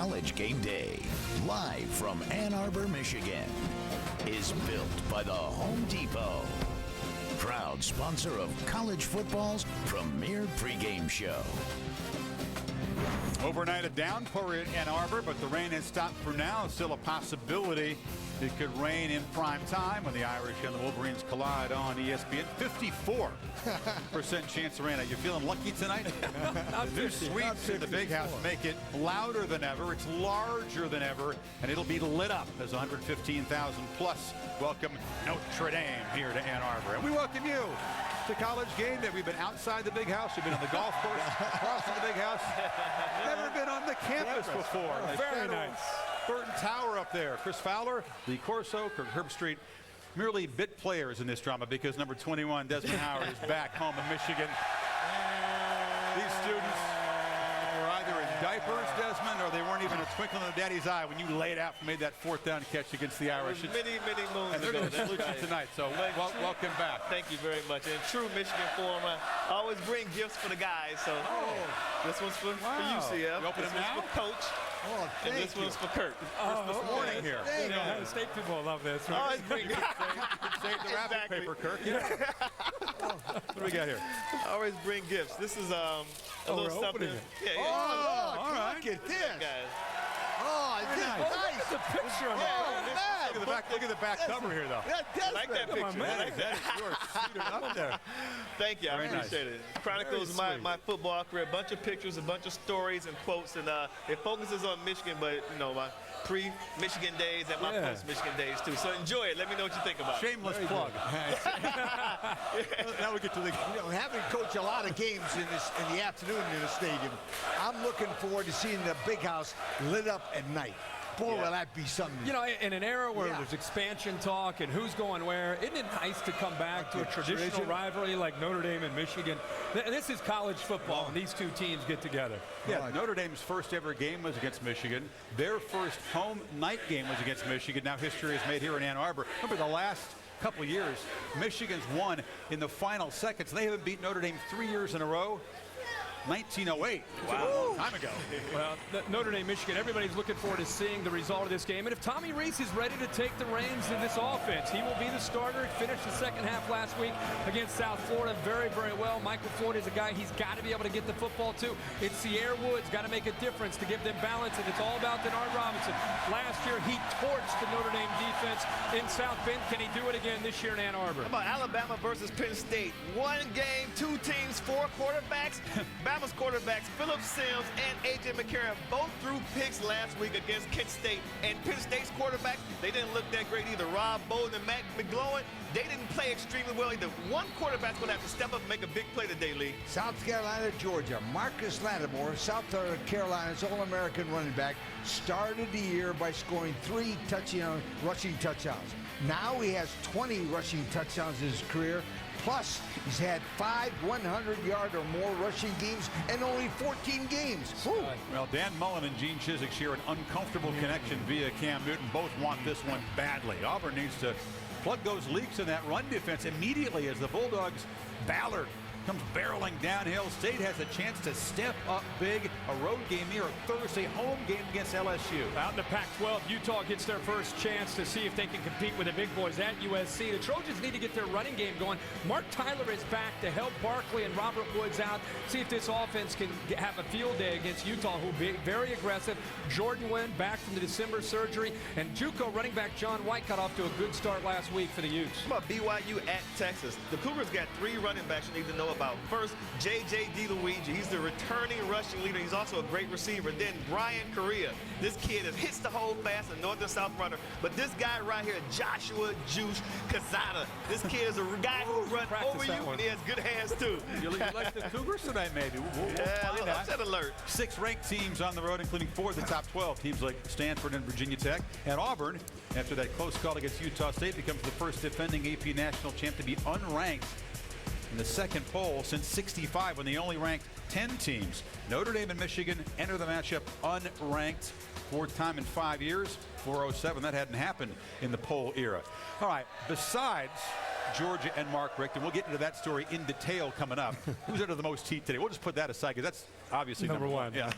College Game Day, live from Ann Arbor, Michigan, is built by the Home Depot, proud sponsor of college football's premier pregame show. Overnight a downpour in Ann Arbor, but the rain has stopped for now. Still a possibility it could rain in prime time when the Irish and the Wolverines collide on ESPN. 54% chance of rain. Are you feeling lucky tonight? The new suites in the Big House make it louder than ever. It's larger than ever, and it'll be lit up as 115,000 plus welcome Notre Dame here to Ann Arbor. And we welcome you to College Game Day. We've been outside the Big House. We've been on the golf course, across from the Big House. Never been on the campus before. Very nice. Burton Tower up there. Chris Fowler, the Corso, Kirk, Herbstreit, merely bit players in this drama because number 21, Desmond Howard, is back home in Michigan. These students were either in diapers, Desmond, or they weren't even a twinkle in their daddy's eye when you laid out and made that fourth down catch against the Irish. Many moons and they're ago. going to salute you tonight, so welcome back. Thank you very much. In true Michigan form, I always bring gifts for the guys. So this one's for you, CF. You open this it now? one's for Coach. And this one's for Kirk. Christmas morning here. You know, Ohio State people love this. Right? Always bring Save the wrapping paper, Kirk. What do we got here? I always bring gifts. This is a little something. All right. Look at this. Guys. Oh, this is nice. Look at the picture on that. Look at the back cover here, though. I like that picture. I like that. You are suited up there. Thank you. I Very appreciate it. Chronicles my football career. A bunch of pictures, a bunch of stories and quotes, and it focuses on Michigan, but you know my pre-Michigan days and my post-Michigan days too. So enjoy it. Let me know what you think about it. Shameless plug. Now we get to the. Having coached a lot of games in the afternoon in the stadium, I'm looking forward to seeing the Big House lit up at night. Boy, will that be something. You know, in an era where there's expansion talk and who's going where, isn't it nice to come back to a traditional rivalry like Notre Dame and Michigan? This is college football, and these two teams get together. Yeah, Notre Dame's first ever game was against Michigan. Their first home night game was against Michigan. Now history is made here in Ann Arbor. Remember the last couple of years, Michigan's won in the final seconds. They haven't beat Notre Dame 3 years in a row. 1908. Wow. A long time ago. Well, Notre Dame, Michigan, everybody's looking forward to seeing the result of this game. And if Tommy Rees is ready to take the reins in this offense, he will be the starter. He finished the second half last week against South Florida very, very well. Michael Floyd is a guy he's got to be able to get the football to. It's Sierra Woods got to make a difference to give them balance, and it's all about Denard Robinson. Last year, he torched the Notre Dame defense in South Bend. Can he do it again this year in Ann Arbor? How about Alabama versus Penn State? One game, two teams, four quarterbacks. Alabama's quarterbacks, Phillip Sims and A.J. McCarron, both threw picks last week against Kent State. And Penn State's quarterbacks, they didn't look that great either. Rob Bowden and Matt McGlowan, they didn't play extremely well either. One quarterback's going to have to step up and make a big play today, Lee. South Carolina, Georgia. Marcus Lattimore, South Carolina's All-American running back, started the year by scoring 3 rushing touchdowns. Now he has 20 rushing touchdowns in his career. Plus, he's had 5 100-yard or more rushing games and only 14 games. Well, Dan Mullen and Gene Chizik share an uncomfortable connection via Cam Newton. Both want this one badly. Auburn needs to plug those leaks in that run defense immediately as the Bulldogs. Ballard comes barreling downhill. State has a chance to step up big. A road game here, a Thursday home game against LSU. Out in the Pac-12, Utah gets their first chance to see if they can compete with the big boys at USC. The Trojans need to get their running game going. Mark Tyler is back to help Barkley and Robert Woods out. See if this offense can have a field day against Utah, who will be very aggressive. Jordan Wynn back from the December surgery. And JUCO running back John White got off to a good start last week for the Utes. How about BYU at Texas? The Cougars got 3 running backs you need to know about. First, J.J. DeLuigi. He's the returning rushing leader. He's also a great receiver. Then Brian Correa. This kid hits the hole fast, a north and south runner. But this guy right here, Joshua Juice Casada. This kid is a guy who will run over you, and he has good hands, too. You like the Cougars tonight, maybe? We'll find out. Upset alert. 6 ranked teams on the road, including 4 of the top 12. Teams like Stanford and Virginia Tech. And Auburn, after that close call against Utah State, becomes the first defending AP national champ to be unranked in the second poll since '65, when they only ranked 10 teams. Notre Dame and Michigan enter the matchup unranked. 4th time in 5 years. 407. That hadn't happened in the poll era. All right. Besides Georgia and Mark Richt, and we'll get into that story in detail coming up. Who's under the most heat today? We'll just put that aside because that's obviously number one. Yeah.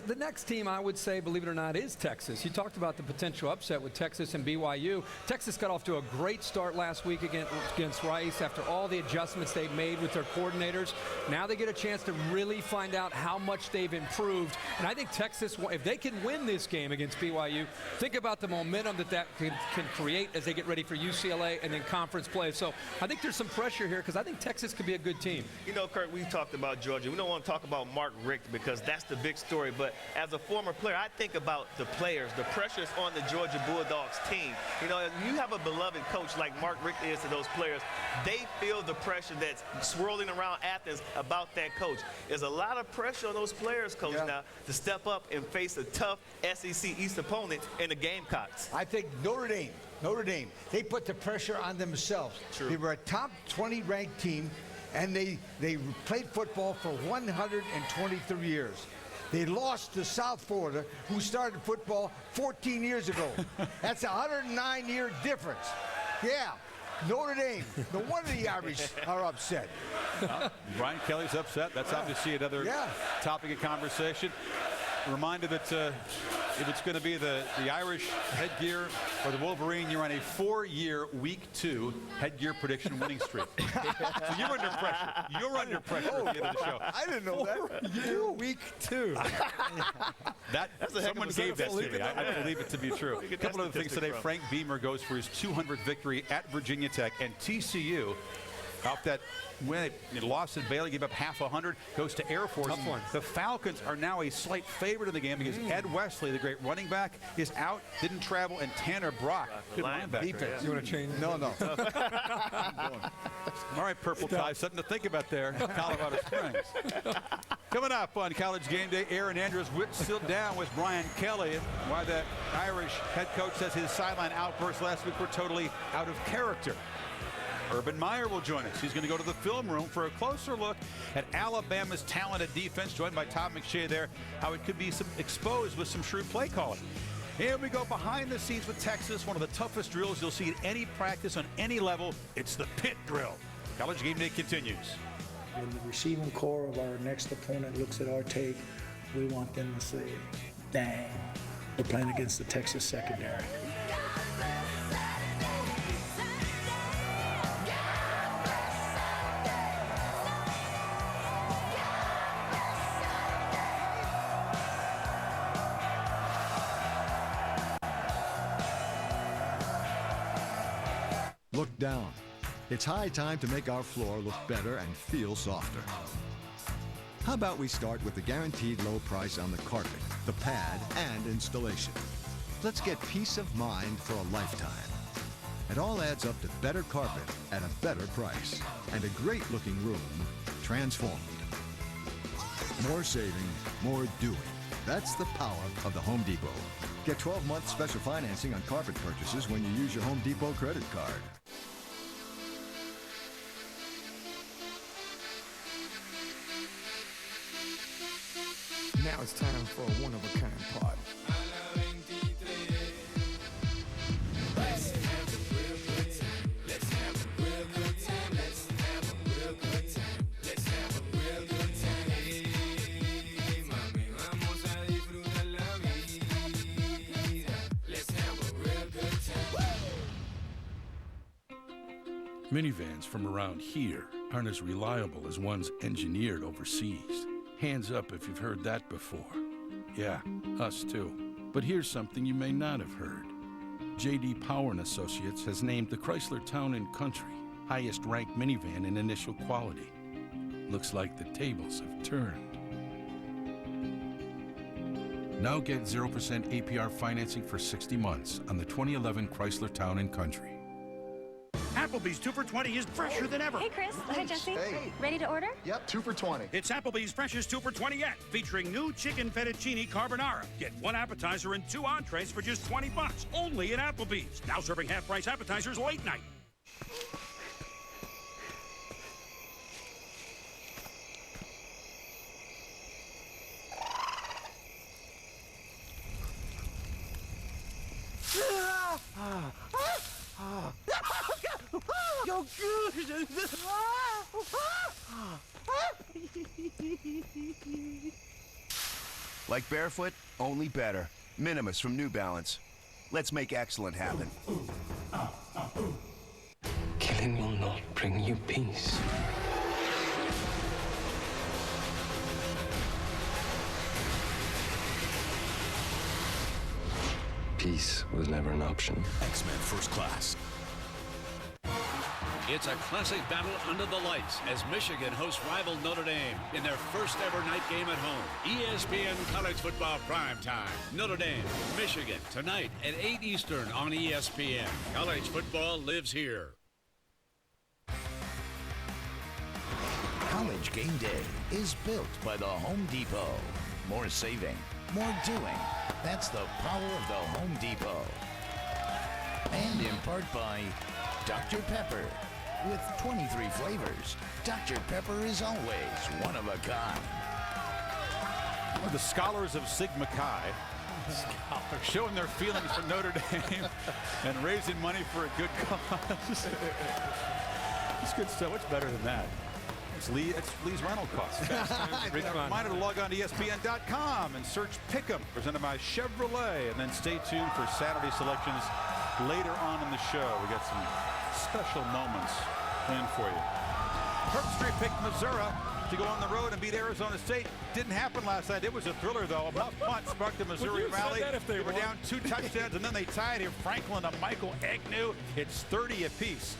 The next team, I would say, believe it or not, is Texas. You talked about the potential upset with Texas and BYU. Texas got off to a great start last week against Rice after all the adjustments they've made with their coordinators. Now they get a chance to really find out how much they've improved. And I think Texas, if they can win this game against BYU, think about the momentum that can create as they get ready for UCLA and then conference play. So I think there's some pressure here because I think Texas could be a good team. You know, Kirk, we talked about Georgia. We don't want to talk about Mark Richt because that's the big story. But as a former player, I think about the players. The pressure is on the Georgia Bulldogs team. You know, you have a beloved coach like Mark Richt is to those players. They feel the pressure that's swirling around Athens about that coach. There's a lot of pressure on those players, Coach, now to step up and face a tough SEC East opponent in the Gamecocks. I think Notre Dame, they put the pressure on themselves. True. They were a top 20 ranked team, and they played football for 123 years. They lost to South Florida, who started football 14 years ago. That's a 109-year difference. Yeah. Notre Dame, no wonder the Irish are upset. Brian Kelly's upset. That's obviously another topic of conversation. A reminder that if it's going to be the Irish headgear or the Wolverine, you're on a 4-year Week 2 headgear prediction winning streak. So you're under pressure. You're under pressure at the end of the show. I didn't know that. Week 2. Someone gave that to me. I believe it to be true. A couple other things today. Frank Beamer goes for his 200th victory at Virginia Tech, and TCU, off that win, they lost in Baylor, gave up half 100, goes to Air Force. Tough one. The Falcons are now a slight favorite in the game because Ed Wesley, the great running back, is out, didn't travel, and Tanner Brock, good linebacker. You want to change? No. All right, Purple Tie, something to think about there, Colorado Springs. Coming up on College Game Day, Aaron Andrews still down with Brian Kelly. Why the Irish head coach says his sideline outbursts last week were totally out of character. Urban Meyer will join us. He's going to go to the film room for a closer look at Alabama's talented defense, joined by Tom McShay there, how it could be exposed with some shrewd play calling. Here we go behind the scenes with Texas, one of the toughest drills you'll see at any practice on any level. It's the pit drill. College Game Day continues. When the receiving core of our next opponent looks at our tape, we want them to say, dang, we're playing against the Texas secondary. Look down. It's high time to make our floor look better and feel softer. How about we start with the guaranteed low price on the carpet, the pad, and installation. Let's get peace of mind for a lifetime. It all adds up to better carpet at a better price and a great looking room transformed. More saving, more doing. That's the power of the Home Depot. Get 12-month special financing on carpet purchases when you use your Home Depot credit card. Now it's time for a one-of-a-kind party. Minivans from around here aren't as reliable as ones engineered overseas. Hands up if you've heard that before. Yeah, us too. But here's something you may not have heard. J.D. Power & Associates has named the Chrysler Town & Country highest ranked minivan in initial quality. Looks like the tables have turned. Now get 0% APR financing for 60 months on the 2011 Chrysler Town & Country. Applebee's 2 for $20 is fresher than ever. Hey, Chris. Hi, Jesse. Hey. Ready to order? Yep, 2 for $20. It's Applebee's freshest 2 for $20 yet, featuring new chicken fettuccine carbonara. Get 1 appetizer and 2 entrees for just $20. Only at Applebee's. Now serving half-price appetizers late night. Yo, Like barefoot, only better. Minimus from New Balance. Let's make excellent happen. Killing will not bring you peace. Peace was never an option. X-Men First Class. It's a classic battle under the lights as Michigan hosts rival Notre Dame in their first ever night game at home. ESPN College Football Primetime. Notre Dame, Michigan, tonight at 8 Eastern on ESPN. College football lives here. College Game Day is built by the Home Depot. More saving, more doing. That's the power of the Home Depot. And in part by Dr. Pepper. With 23 flavors, Dr. Pepper is always one of a kind. The scholars of Sigma Chi showing their feelings for Notre Dame and raising money for a good cause. It's good stuff. What's better than that? It's Lee's rental costs. Reminder to log on to ESPN.com and search Pick'em, presented by Chevrolet. And then stay tuned for Saturday selections later on in the show. We got some special moments planned for you. Herbstreit picked Missouri to go on the road and beat Arizona State. Didn't happen last night. It was a thriller, though. A muff punt sparked the Missouri rally. They were down 2 touchdowns, and then they tied here. Franklin to Michael Agnew. It's 30 apiece.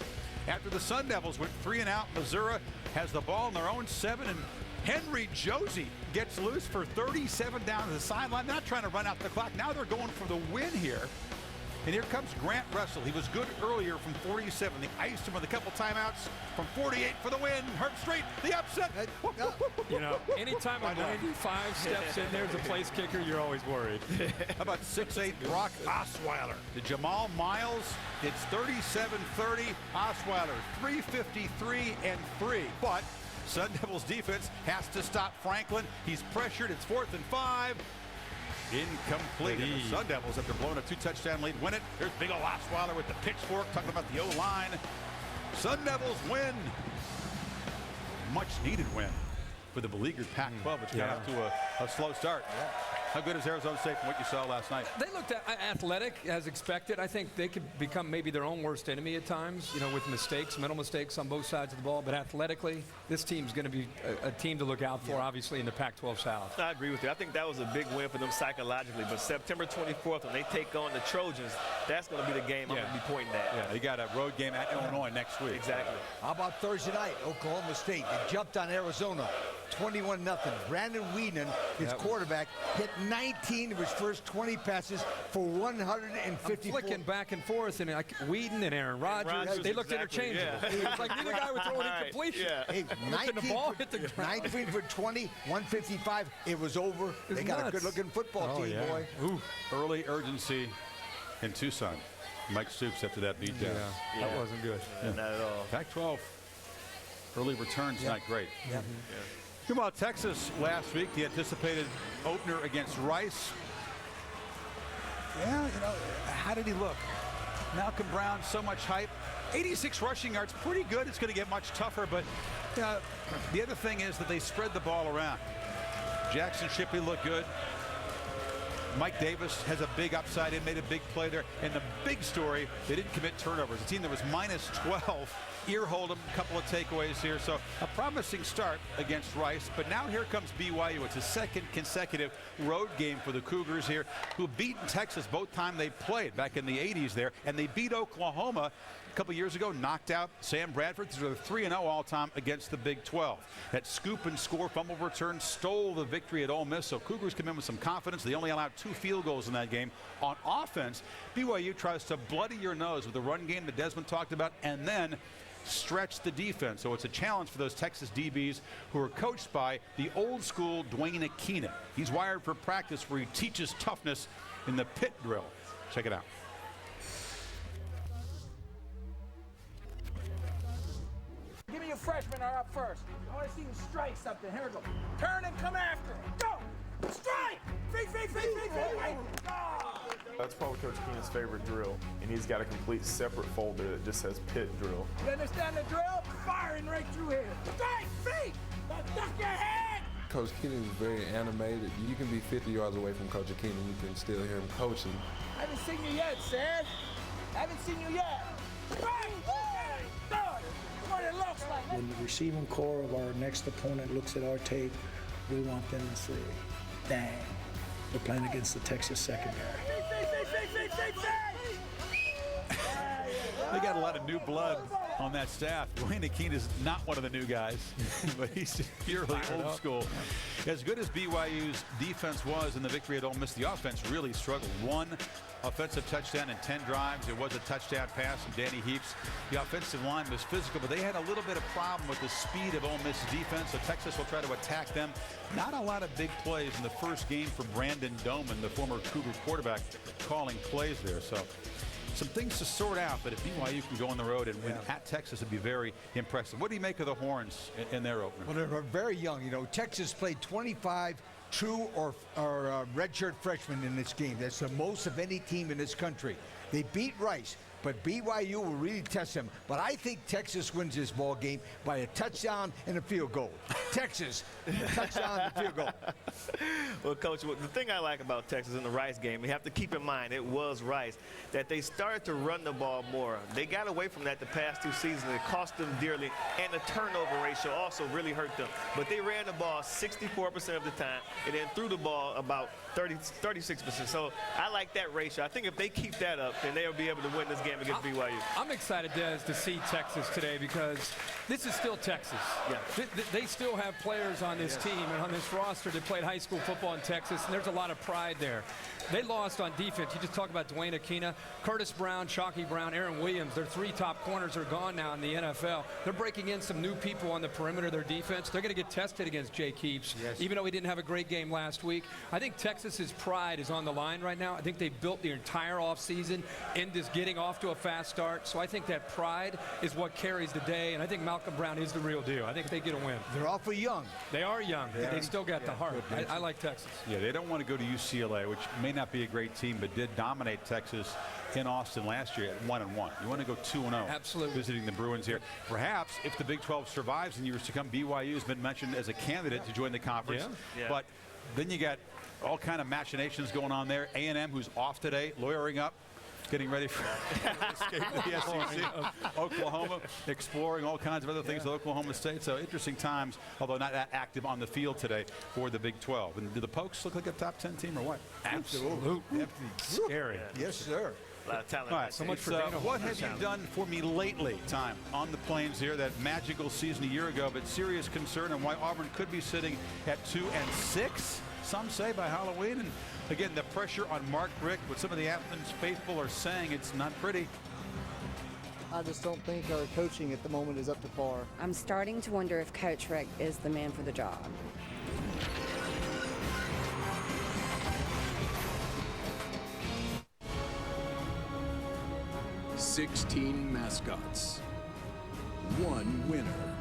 After the Sun Devils went 3 and out, Missouri has the ball in their own 7, and Henry Josie gets loose for 37 down to the sideline. They're not trying to run out the clock. Now they're going for the win here. And here comes Grant Russell. He was good earlier from 47. They iced him with a couple timeouts from 48 for the win. Herbstreit, the upset. You know, anytime a 95 steps in there as a place kicker, you're always worried. How about 6'8" Brock Osweiler to Jamal Miles? It's 37-30. Osweiler, 353 and 3. But Sun Devils defense has to stop Franklin. He's pressured. It's 4th and 5. Incomplete. And the Sun Devils, after blowing a 2-touchdown lead, win it. There's big old Osweiler with the pitchfork, talking about the O-line. Sun Devils win. Much needed win for the beleaguered Pac-12, which got off to a slow start. How good is Arizona State from what you saw last night? They looked athletic as expected. I think they could become maybe their own worst enemy at times, you know, with mistakes, mental mistakes on both sides of the ball. But athletically, this team's going to be a team to look out for, obviously, in the Pac-12 South. I agree with you. I think that was a big win for them psychologically. But September 24th, when they take on the Trojans, that's going to be the game I'm going to be pointing at. Yeah, they got a road game at Illinois next week. Exactly. How about Thursday night, Oklahoma State? They jumped on Arizona, 21-0. Brandon Whedon, his quarterback, hit 19 of his first 20 passes for 154. I'm flicking back and forth, and Whedon and Aaron Rodgers, they looked interchangeable. It's like neither guy was throwing incompletion. Hey, 19 for 20, 155. It was over. They got a good-looking football team, boy. Ooh. Early urgency in Tucson. Mike Stoops after that beatdown. That wasn't good. Not at all. Pac-12 early returns not great. Meanwhile, Texas last week, the anticipated opener against Rice. Yeah, you know, how did he look? Malcolm Brown, so much hype. 86 rushing yards, pretty good. It's going to get much tougher, but the other thing is that they spread the ball around. Jackson Shipley looked good. Mike Davis has a big upside in, made a big play there. And the big story, they didn't commit turnovers. A team that was minus 12. Ear Hold'em, a couple of takeaways here. So a promising start against Rice. But now here comes BYU. It's a second consecutive road game for the Cougars here, who beaten Texas both times they played back in the 80s there. And they beat Oklahoma a couple years ago, knocked out Sam Bradford. They're 3-0 all-time against the Big 12. That scoop and score fumble return stole the victory at Ole Miss, so Cougars come in with some confidence. They only allowed 2 field goals in that game. On offense, BYU tries to bloody your nose with the run game that Desmond talked about, and then stretch the defense. So it's a challenge for those Texas DBs who are coached by the old school Dwayne Akina. He's wired for practice where he teaches toughness in the pit drill. Check it out. Give me your freshmen are up first. I want to see you strike something. Here we go. Turn and come after him. Go! Strike! Feet! Oh. That's probably Coach Keenan's favorite drill, and he's got a complete separate folder that just says pit drill. You understand the drill? Firing right through here. Straight feet! Duck your head! Coach Keenan is very animated. You can be 50 yards away from Coach Keenan, you can still hear him coaching. I haven't seen you yet, Sid. I haven't seen you yet. What it looks like. When the receiving core of our next opponent looks at our tape, we want them to say, dang, we're playing against the Texas secondary. They got a lot of new blood on that staff. Dwayne Akeen is not one of the new guys, but he's purely old school. As good as BYU's defense was in the victory at Ole Miss, the offense really struggled. One offensive touchdown in 10 drives. It was a touchdown pass from Danny Heaps. The offensive line was physical, but they had a little bit of problem with the speed of Ole Miss's defense, so Texas will try to attack them. Not a lot of big plays in the first game for Brandon Doman, the former Cougar quarterback, calling plays there. So some things to sort out, but if BYU can go on the road and win at Texas, it'd be very impressive. What do you make of the Horns in their opener? Well, they're very young. You know, Texas played 25 true or redshirt freshmen in this game. That's the most of any team in this country. They beat Rice, but BYU will really test them. But I think Texas wins this ball game by a touchdown and a field goal. Texas, touchdown and a field goal. Well, Coach, the thing I like about Texas in the Rice game, you have to keep in mind it was Rice, that they started to run the ball more. They got away from that the past 2 seasons. It cost them dearly, and the turnover ratio also really hurt them. But they ran the ball 64% of the time, and then threw the ball about 36%. So I like that ratio. I think if they keep that up, then they'll be able to win this game against BYU. I'm excited, Des, to see Texas today because this is still Texas. Yeah. They still have players on this team and on this roster that played high school football in Texas, and there's a lot of pride there. They lost on defense. You just talk about Dwayne Akina, Curtis Brown, Chalky Brown, Aaron Williams. Their 3 top corners are gone now in the NFL. They're breaking in some new people on the perimeter of their defense. They're going to get tested against Jake Heaps, even though he didn't have a great game last week. I think Texas's pride is on the line right now. I think they've built the entire offseason into getting off to a fast start. So I think that pride is what carries the day, and I think Malcolm Brown is the real deal. I think they get a win. They're awfully young. They are young. They still got the heart. I like Texas. Yeah, they don't want to go to UCLA, which may not be a great team, but did dominate Texas in Austin last year at 1-1. You want to go 2-0. Absolutely. Visiting the Bruins here. Perhaps if the Big 12 survives in years to come, BYU has been mentioned as a candidate to join the conference. Yeah. But then you got all kind of machinations going on there. A&M, who's off today, lawyering up, getting ready for escape to the SEC. Oklahoma exploring all kinds of other things at Oklahoma State. So interesting times, although not that active on the field today for the Big 12. And do the Pokes look like a top 10 team or what? Absolutely. Scary. Yes, sir. A lot of talent. All right, so much for what have you done for me lately? Time on the Plains here, that magical season a year ago, but serious concern on why Auburn could be sitting at 2-6. Some say by Halloween. And again, the pressure on Mark Richt, what some of the Athens faithful are saying, it's not pretty. I just don't think our coaching at the moment is up to par. I'm starting to wonder if Coach Richt is the man for the job. "16 mascots, 1 winner.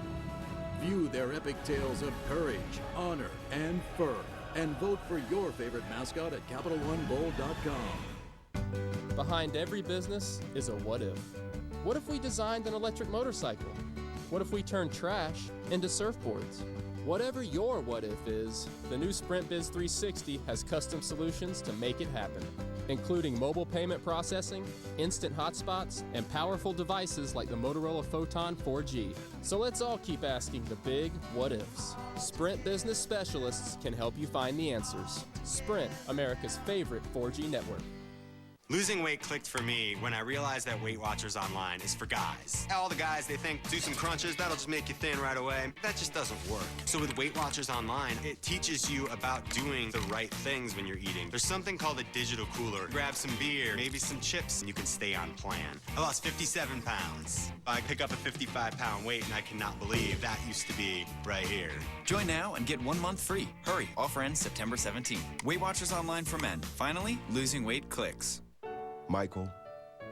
View their epic tales of courage, honor, and fur, and vote for your favorite mascot at CapitalOneBowl.com. Behind every business is a what if. What if we designed an electric motorcycle? What if we turned trash into surfboards? Whatever your what if is, the new Sprint Biz 360 has custom solutions to make it happen, including mobile payment processing, instant hotspots, and powerful devices like the Motorola Photon 4G. So let's all keep asking the big what ifs. Sprint Business Specialists can help you find the answers. Sprint, America's favorite 4G network. Losing weight clicked for me when I realized that Weight Watchers Online is for guys. All the guys, they think, do some crunches, that'll just make you thin right away. That just doesn't work. So with Weight Watchers Online, it teaches you about doing the right things when you're eating. There's something called a digital cooler. Grab some beer, maybe some chips, and you can stay on plan. I lost 57 pounds. I pick up a 55-pound weight, and I cannot believe that used to be right here. Join now and get 1 month free. Hurry, offer ends September 17th. Weight Watchers Online for men. Finally, losing weight clicks. Michael,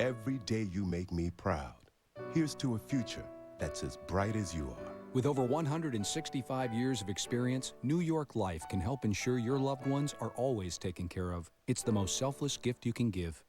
every day you make me proud. Here's to a future that's as bright as you are. With over 165 years of experience, New York Life can help ensure your loved ones are always taken care of. It's the most selfless gift you can give.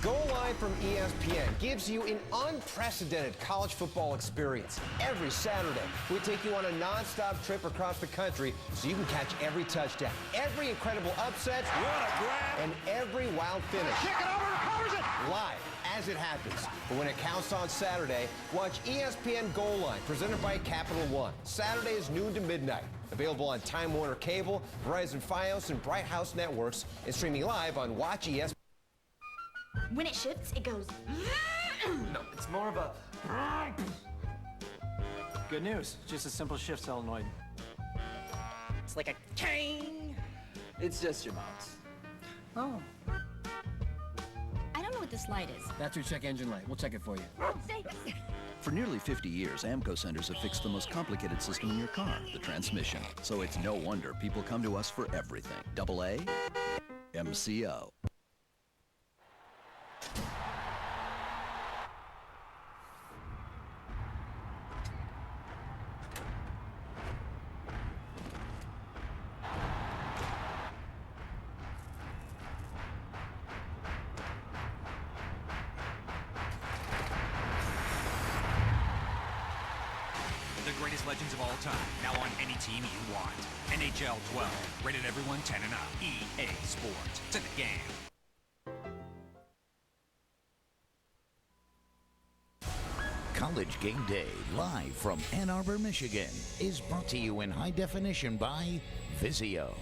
Go Live from ESPN gives you an unprecedented college football experience. Every Saturday, we take you on a non-stop trip across the country so you can catch every touchdown, every incredible upset, What a grab! and every wild finish. Kick it over, covers it! Live as it happens. But when it counts on Saturday, watch ESPN Goal Line, presented by Capital One. Saturdays, noon to midnight. Available on Time Warner Cable, Verizon Fios, and Bright House Networks, and streaming live on Watch ESPN. When it shifts, it goes. No, it's more of a. Good news, just a simple shift solenoid. It's like a ching. It's just your mom's. Oh. I don't know what this light is. That's your check engine light. We'll check it for you. Oh, thanks. For nearly 50 years, AMCO centers have fixed the most complicated system in your car, the transmission. So it's no wonder people come to us for everything. AA, MCO. Legends of all time, now on any team you want. NHL 12, rated everyone 10 and up. EA Sports, it's in the game. College Game Day, live from Ann Arbor, Michigan, is brought to you in high definition by Vizio.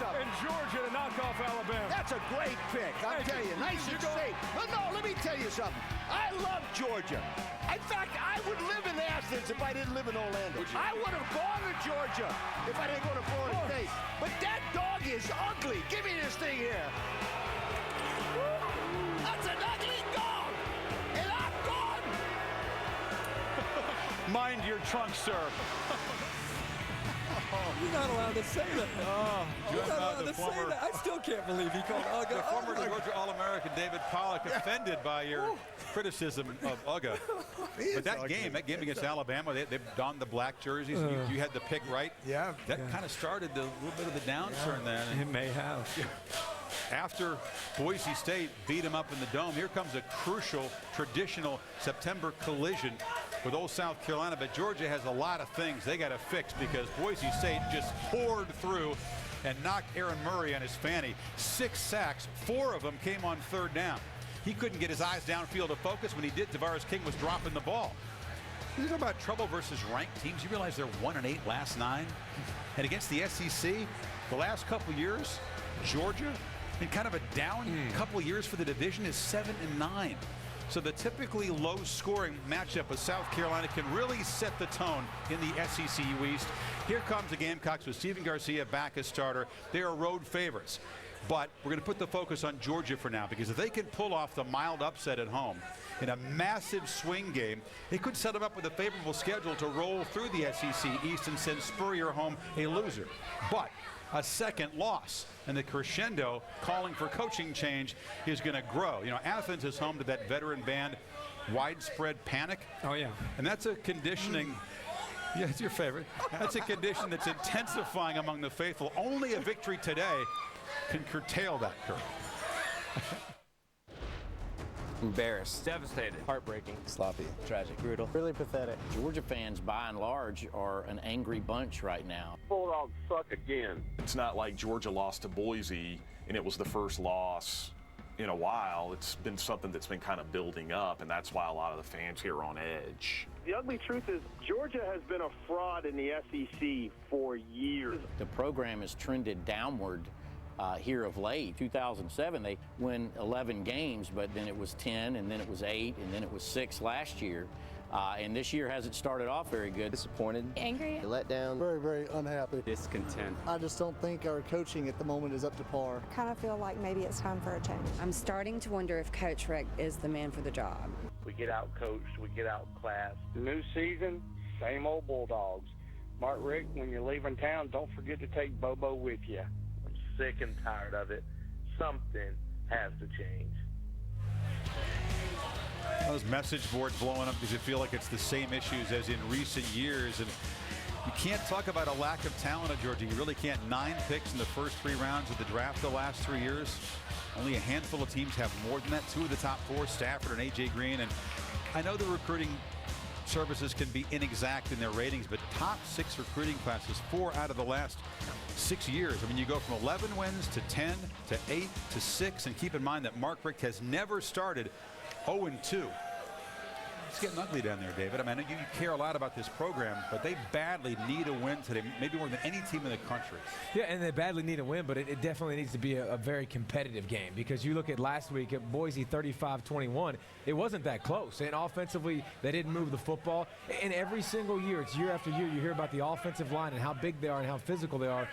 And Georgia to knock off Alabama. That's a great pick. I'll tell you. Nice and safe. But no, let me tell you something. I love Georgia. In fact, I would live in Athens if I didn't live in Orlando. I would have gone to Georgia if I didn't go to Florida State. But that dog is ugly. Give me this thing here. That's an ugly dog. And I'm gone. Mind your trunk, sir. You're not allowed to say that. You're not allowed to say that. I still can't believe he called Uga. The former Georgia All-American David Pollack offended by your criticism of Uga. But that game against Alabama, they donned the black jerseys. You had the pick right. Yeah. That kind of started a little bit of the downturn there. It may have. After Boise State beat them up in the Dome, here comes a crucial, traditional September collision with Old South Carolina. But Georgia has a lot of things they got to fix because Boise State just poured through and knocked Aaron Murray on his fanny. 6 sacks, 4 of them came on third down. He couldn't get his eyes downfield to focus. When he did, Tavares King was dropping the ball. You talk about trouble versus ranked teams. You realize they're 1-8 last 9. And against the SEC, the last couple years, Georgia, in kind of a down couple years for the division, is 7-9. So the typically low-scoring matchup with South Carolina can really set the tone in the SEC East. Here comes the Gamecocks with Steven Garcia back as starter. They are road favorites. But we're going to put the focus on Georgia for now, because if they can pull off the mild upset at home in a massive swing game, it could set them up with a favorable schedule to roll through the SEC East and send Spurrier home a loser. But a second loss, and the crescendo calling for coaching change is going to grow. You know, Athens is home to that veteran band, Widespread Panic. Oh, yeah. And that's a conditioning. Yeah, it's your favorite. That's a condition that's intensifying among the faithful. Only a victory today can curtail that, Kirk. Embarrassed. Devastated. Heartbreaking. Sloppy. Tragic. Brutal. Really pathetic. Georgia fans, by and large, are an angry bunch right now. Bulldogs suck again. It's not like Georgia lost to Boise and it was the first loss in a while. It's been something that's been kind of building up, and that's why a lot of the fans here are on edge. The ugly truth is Georgia has been a fraud in the SEC for years. The program has trended downward here of late. 2007, they win 11 games, but then it was 10, and then it was 8, and then it was 6 last year. And this year hasn't started off very good. Disappointed. Angry. Let down. Very, very unhappy. Discontent. I just don't think our coaching at the moment is up to par. Kind of feel like maybe it's time for a change. I'm starting to wonder if Coach Rick is the man for the job. We get out-coached, we get outclassed. New season, same old Bulldogs. Mark Rick, when you're leaving town, don't forget to take Bobo with you. I'm sick and tired of it. something has to change. Those message boards blowing up because you feel like it's the same issues as in recent years. And you can't talk about a lack of talent at Georgia. You really can't. 9 picks in the first 3 rounds of the draft the last 3 years. Only a handful of teams have more than that. 2 of the top 4, Stafford and A.J. Green. And I know the recruiting services can be inexact in their ratings, but top 6 recruiting classes 4 out of the last 6 years. I mean, you go from 11 wins to 10 to 8 to 6. And keep in mind that Mark Richt has never started 0-2. It's getting ugly down there, David. I mean, I know you care a lot about this program, but they badly need a win today, maybe more than any team in the country. Yeah, and they badly need a win, but it definitely needs to be a very competitive game, because you look at last week at Boise 35-21, it wasn't that close. And offensively, they didn't move the football. And every single year, it's year after year, you hear about the offensive line and how big they are and how physical they are.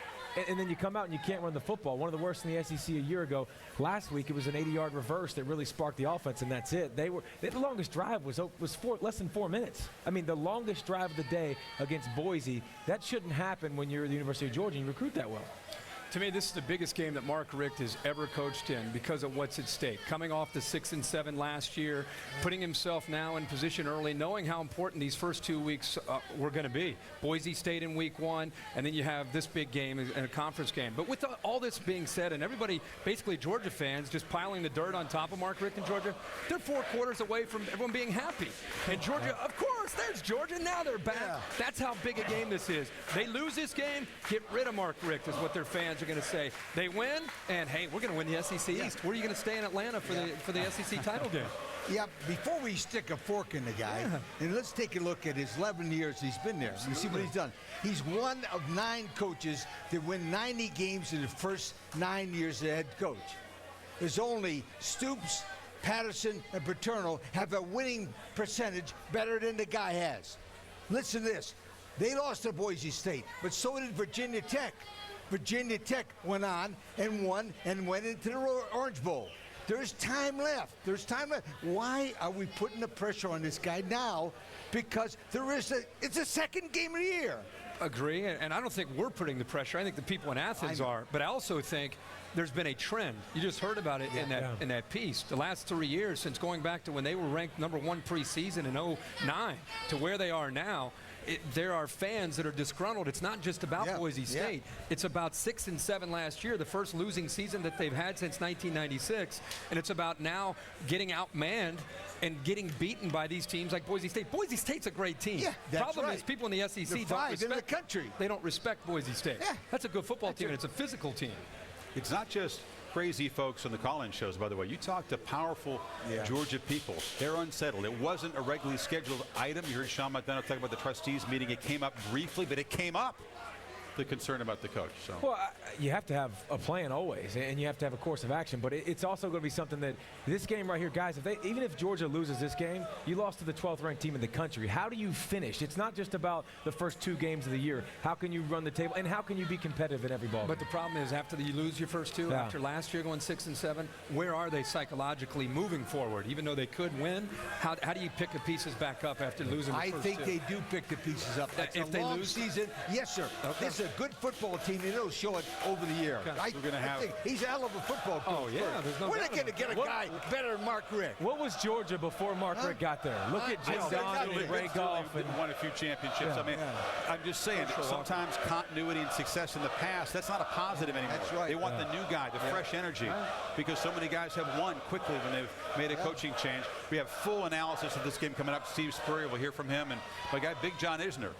And then you come out and you can't run the football. One of the worst in the SEC a year ago. Last week, it was an 80-yard reverse that really sparked the offense, and that's it. The longest drive was less than 4 minutes. I mean, the longest drive of the day against Boise. That shouldn't happen when you're at the University of Georgia and you recruit that well. To me, this is the biggest game that Mark Richt has ever coached in because of what's at stake. Coming off the 6-7 last year, putting himself now in position early, knowing how important these first 2 weeks were going to be. Boise State in week 1, and then you have this big game and a conference game. But with all this being said, and everybody, basically Georgia fans, just piling the dirt on top of Mark Richt in Georgia, they're 4 quarters away from everyone being happy. And Georgia, of course, there's Georgia. Now they're back. Yeah. That's how big a game this is. They lose this game, get rid of Mark Richt is what their fans are going to say. They win, and hey, we're going to win the SEC East. Where are you going to stay in Atlanta for the SEC title game? Yeah, before we stick a fork in the guy, and let's take a look at his 11 years he's been there and see what he's done. He's one of 9 coaches that win 90 games in the first 9 years as head coach. There's only Stoops, Patterson, and Paterno have a winning percentage better than the guy has. Listen to this. They lost to Boise State, but so did Virginia Tech. Virginia Tech went on and won and went into the Orange Bowl. There's time left. There's time left. Why are we putting the pressure on this guy now? Because it's a second game of the year. Agree, and I don't think we're putting the pressure. I think the people in Athens are. But I also think there's been a trend. You just heard about it in that piece. The last 3 years, since going back to when they were ranked #1 preseason in 2009 to where they are now, there are fans that are disgruntled. It's not just about Boise State. It's about 6-7 last year, the first losing season that they've had since 1996. And it's about now getting outmanned and getting beaten by these teams like Boise State. Boise State's a great team. Yeah, that's Problem is people in the SEC don't respect the country. They don't respect Boise State. Yeah. That's a good football team, and it's a physical team. It's not just crazy folks on the call-in shows, by the way. You talk to powerful Georgia people. They're unsettled. It wasn't a regularly scheduled item. You heard Sean McDonough talk about the trustees meeting. It came up briefly, but it came up. The concern about the coach. So. Well, you have to have a plan always, and you have to have a course of action. But it's also going to be something that this game right here, guys, even if Georgia loses this game, you lost to the 12th ranked team in the country. How do you finish? It's not just about the first 2 games of the year. How can you run the table, and how can you be competitive in every ball game? But the problem is, after you lose your first 2, after last year going 6-7, where are they psychologically moving forward? Even though they could win, how do you pick the pieces back up after losing the first 2? I think they do pick the pieces up. That's if a long season. Yes, sir. Okay. This is a good football team, and it'll show it over the year. I think he's a hell of a football coach. Oh, yeah. There's no We're not going to get a guy better than Mark Richt. What was Georgia before Mark Richt got there? Look at Jim Don and Ray Goff. And won a few championships. I mean, I'm just saying, sometimes continuity and success in the past, that's not a positive anymore. That's right. They want the new guy, the fresh energy, because so many guys have won quickly when they've made a coaching change. We have full analysis of this game coming up. Steve Spurrier, we'll hear from him. And my guy, Big John Isner,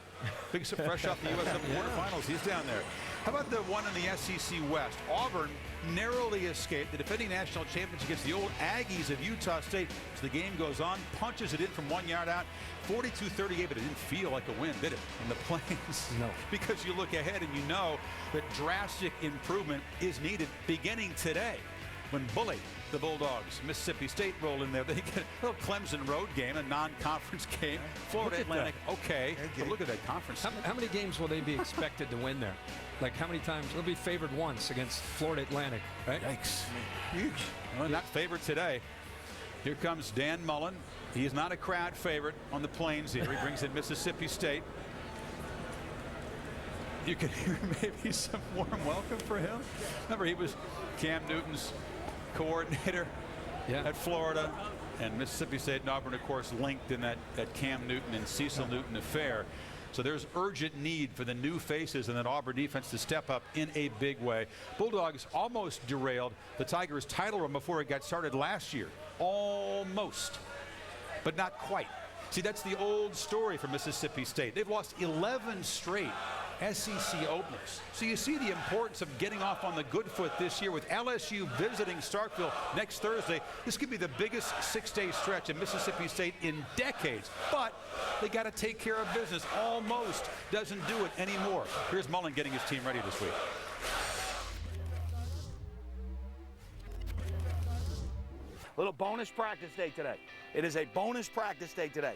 fresh off the U.S. Open quarterfinals. He's down there. How about the one in the SEC West? Auburn narrowly escaped the defending national champions against the old Aggies of Utah State. So the game goes on, punches it in from 1 yard out, 42-38, but it didn't feel like a win, did it, in the Plains? No. Because you look ahead and you know that drastic improvement is needed beginning today. When Bully, the Bulldogs, Mississippi State roll in there, they get a little Clemson road game, a non-conference game. Florida Atlantic, okay. But look at that conference. How many games will they be expected to win there? Like how many times? They'll be favored once against Florida Atlantic, right? Yikes. Huge. Well, not favored today. Here comes Dan Mullen. He is not a crowd favorite on the Plains here. He brings in Mississippi State. You could hear maybe some warm welcome for him. Remember, he was Cam Newton's coordinator at Florida, and Mississippi State and Auburn, of course, linked in that Cam Newton and Cecil Newton affair. So there's urgent need for the new faces and that Auburn defense to step up in a big way. Bulldogs almost derailed the Tigers' title run before it got started last year. Almost, but not quite. See, that's the old story for Mississippi State. They've lost 11 straight SEC openers. So you see the importance of getting off on the good foot this year with LSU visiting Starkville next Thursday. This could be the biggest 6-day stretch in Mississippi State in decades. But they got to take care of business. Almost doesn't do it anymore. Here's Mullen getting his team ready this week. Little bonus practice day today. It is a bonus practice day today.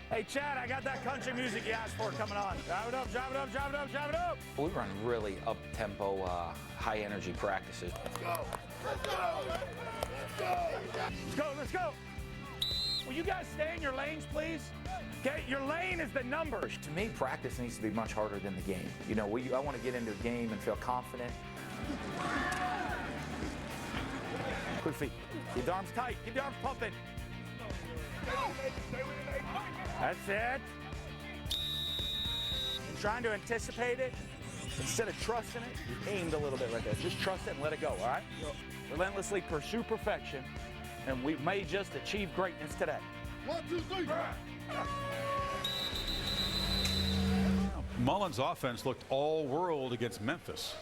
Hey, Chad, I got that country music you asked for coming on. Drive it up, drive it up, drive it up, drive it up. We run really up-tempo, high-energy practices. Let's go. Let's go. Let's go. Let's go. Let's go. Will you guys stay in your lanes, please? Okay, your lane is the number. To me, practice needs to be much harder than the game. You know, I want to get into a game and feel confident. Good feet. Keep the arms tight. Keep the arms pumping. That's it. You're trying to anticipate it. Instead of trusting it, you aimed a little bit right there. Just trust it and let it go, all right? Relentlessly pursue perfection, and we may just achieve greatness today. 1, 2, 3. Mullen's offense looked all world against Memphis.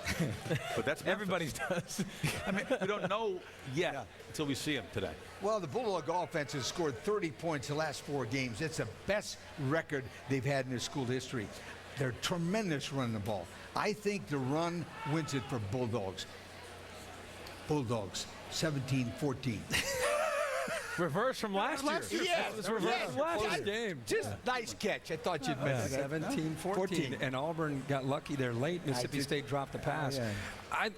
But that's Memphis. Everybody's does. I mean, we don't know yet until we see him today. Well, the Bulldog offense has scored 30 points the last 4 games. It's the best record they've had in their school history. They're tremendous running the ball. I think the run wins it for Bulldogs. Bulldogs, 17-14. Reverse from last year. Yes, it was reverse from last game. Just nice catch. I thought you'd miss it. 17-14. And Auburn got lucky there late. Mississippi State dropped the pass.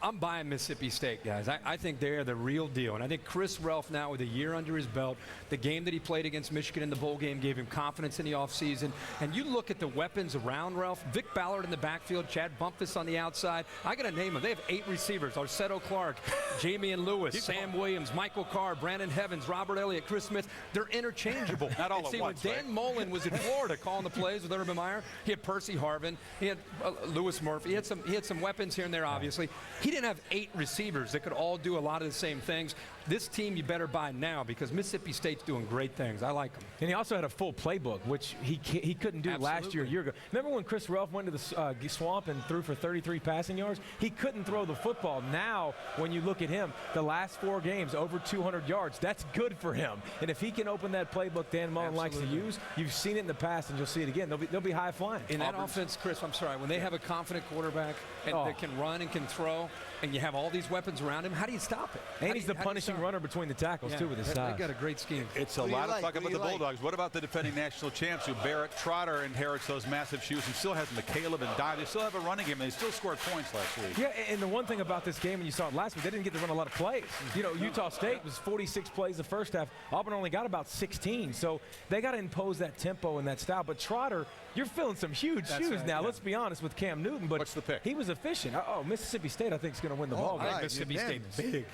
I'm buying Mississippi State, guys. I think they're the real deal. And I think Chris Relf now with a year under his belt, the game that he played against Michigan in the bowl game gave him confidence in the offseason. And you look at the weapons around Relf, Vic Ballard in the backfield, Chad Bumpus on the outside. I got to name them. They have 8 receivers. Arsetto Clark, Jamian Lewis, Sam Williams, Michael Carr, Brandon Evans, Robert Elliott, Chris Smith. They're interchangeable. Not all at once, when Dan Mullen was in Florida calling the plays with Urban Meyer, he had Percy Harvin, he had Lewis Murphy. He had some weapons here and there, obviously. He didn't have 8 receivers that could all do a lot of the same things. This team you better buy now because Mississippi State's doing great things. I like them. And he also had a full playbook, which he couldn't do last year, a year ago. Remember when Chris Relf went to the swamp and threw for 33 passing yards? He couldn't throw the football. Now, when you look at him, the last 4 games, over 200 yards. That's good for him. And if he can open that playbook Dan Mullen likes to use, you've seen it in the past and you'll see it again. They'll be high flying. In that offense, Chris, I'm sorry, when they have a confident quarterback and that can run and can throw, and you have all these weapons around him, how do you stop it? And he's the punishing runner between the tackles, too, with his size. They got a great scheme. It's a lot of talk about the Bulldogs. What about the defending national champs who Barrett Trotter inherits those massive shoes? He still has McCaleb and Dye. They still have a running game, and they still scored points last week. Yeah, and the one thing about this game, and you saw it last week, they didn't get to run a lot of plays. You know, Utah State was 46 plays the first half. Auburn only got about 16. So they got to impose that tempo and that style. But Trotter, you're filling some huge shoes now. Let's be honest with Cam Newton. But what's the pick? He was efficient. Mississippi State, I think, is going to win the ball game. Mississippi State big.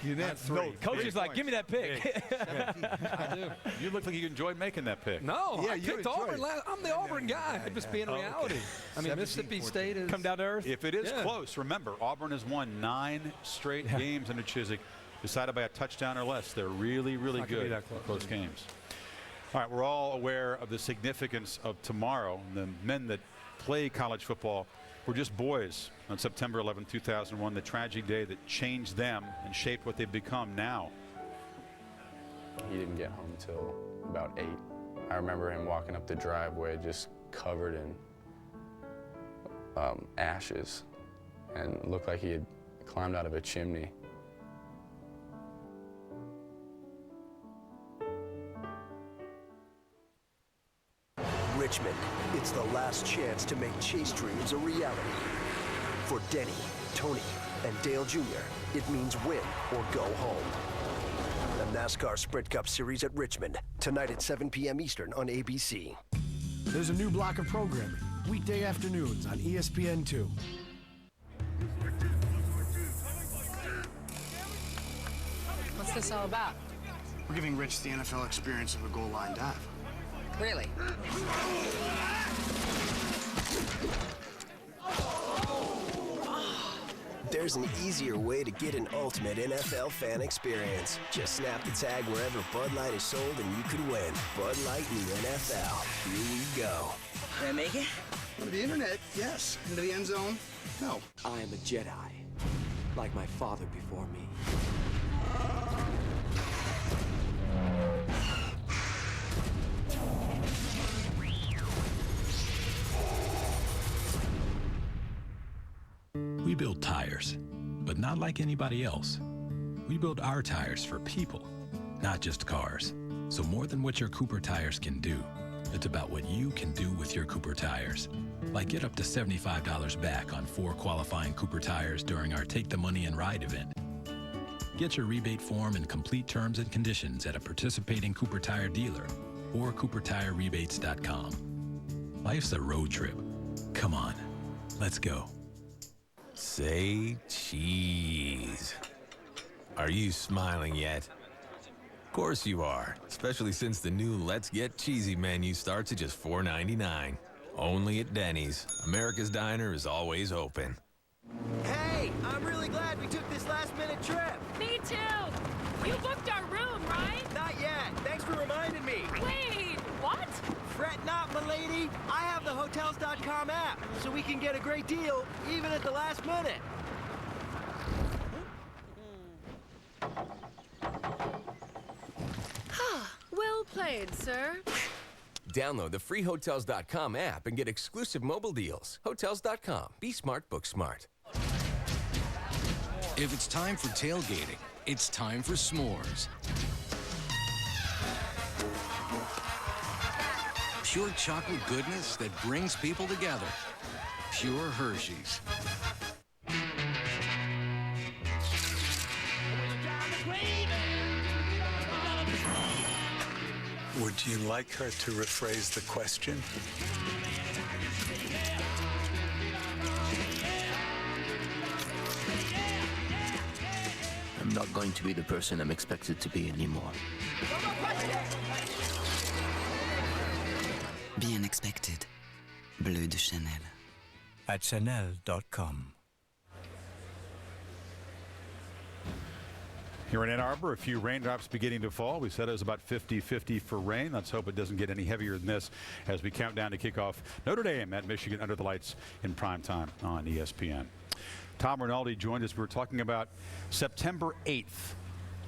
Coach is like, give me that pick. I do. You look like you enjoyed making that pick. No, I picked Auburn last. I'm the Auburn guy. It just being reality. I mean, Mississippi State is come down to earth. If it is close, remember, Auburn has won 9 straight games under Chiswick, decided by a touchdown or less. They're really, really good at close games. All right, we're all aware of the significance of tomorrow. The men that play college football were just boys on September 11, 2001, the tragic day that changed them and shaped what they've become now. He didn't get home till about 8. I remember him walking up the driveway just covered in ashes and looked like he had climbed out of a chimney. Richmond, it's the last chance to make Chase dreams a reality. For Denny, Tony, and Dale Jr., it means win or go home. The NASCAR Sprint Cup Series at Richmond, tonight at 7 p.m. Eastern on ABC. There's a new block of programming, weekday afternoons on ESPN2. What's this all about? We're giving Rich the NFL experience of a goal line dive. Really? There's an easier way to get an ultimate NFL fan experience. Just snap the tag wherever Bud Light is sold and you could win. Bud Light in the NFL. Here we go. Can I make it? To the internet, yes. Into the end zone, no. I am a Jedi, like my father before me. We build tires, but not like anybody else. We build our tires for people, not just cars. So more than what your Cooper tires can do, it's about what you can do with your Cooper tires. Like get up to $75 back on 4 qualifying Cooper tires during our Take the Money and Ride event. Get your rebate form and complete terms and conditions at a participating Cooper Tire dealer or CooperTireRebates.com. Life's a road trip. Come on, let's go. Say cheese. Are you smiling yet? Of course you are, especially since the new Let's Get Cheesy menu starts at just $4.99. Only at Denny's. America's Diner is always open. Hey, I'm really glad we took this last-minute trip. Me too. You booked our room, right? Not yet. Thanks for reminding me. Wait, what? Fret not, milady. I have the Hotels.com app, so we can get a great deal even at the last minute. Well played, sir. Download the free Hotels.com app and get exclusive mobile deals. Hotels.com. Be smart, book smart. If it's time for tailgating, it's time for s'mores. Pure chocolate goodness that brings people together. Pure Hershey's. Would you like her to rephrase the question? I'm not going to be the person I'm expected to be anymore. Bien expected. Bleu de Chanel. At Chanel.com. Here in Ann Arbor, a few raindrops beginning to fall. We said it was about 50-50 for rain. Let's hope it doesn't get any heavier than this as we count down to kick off Notre Dame at Michigan under the lights in prime time on ESPN. Tom Rinaldi joined us. We were talking about September 8th,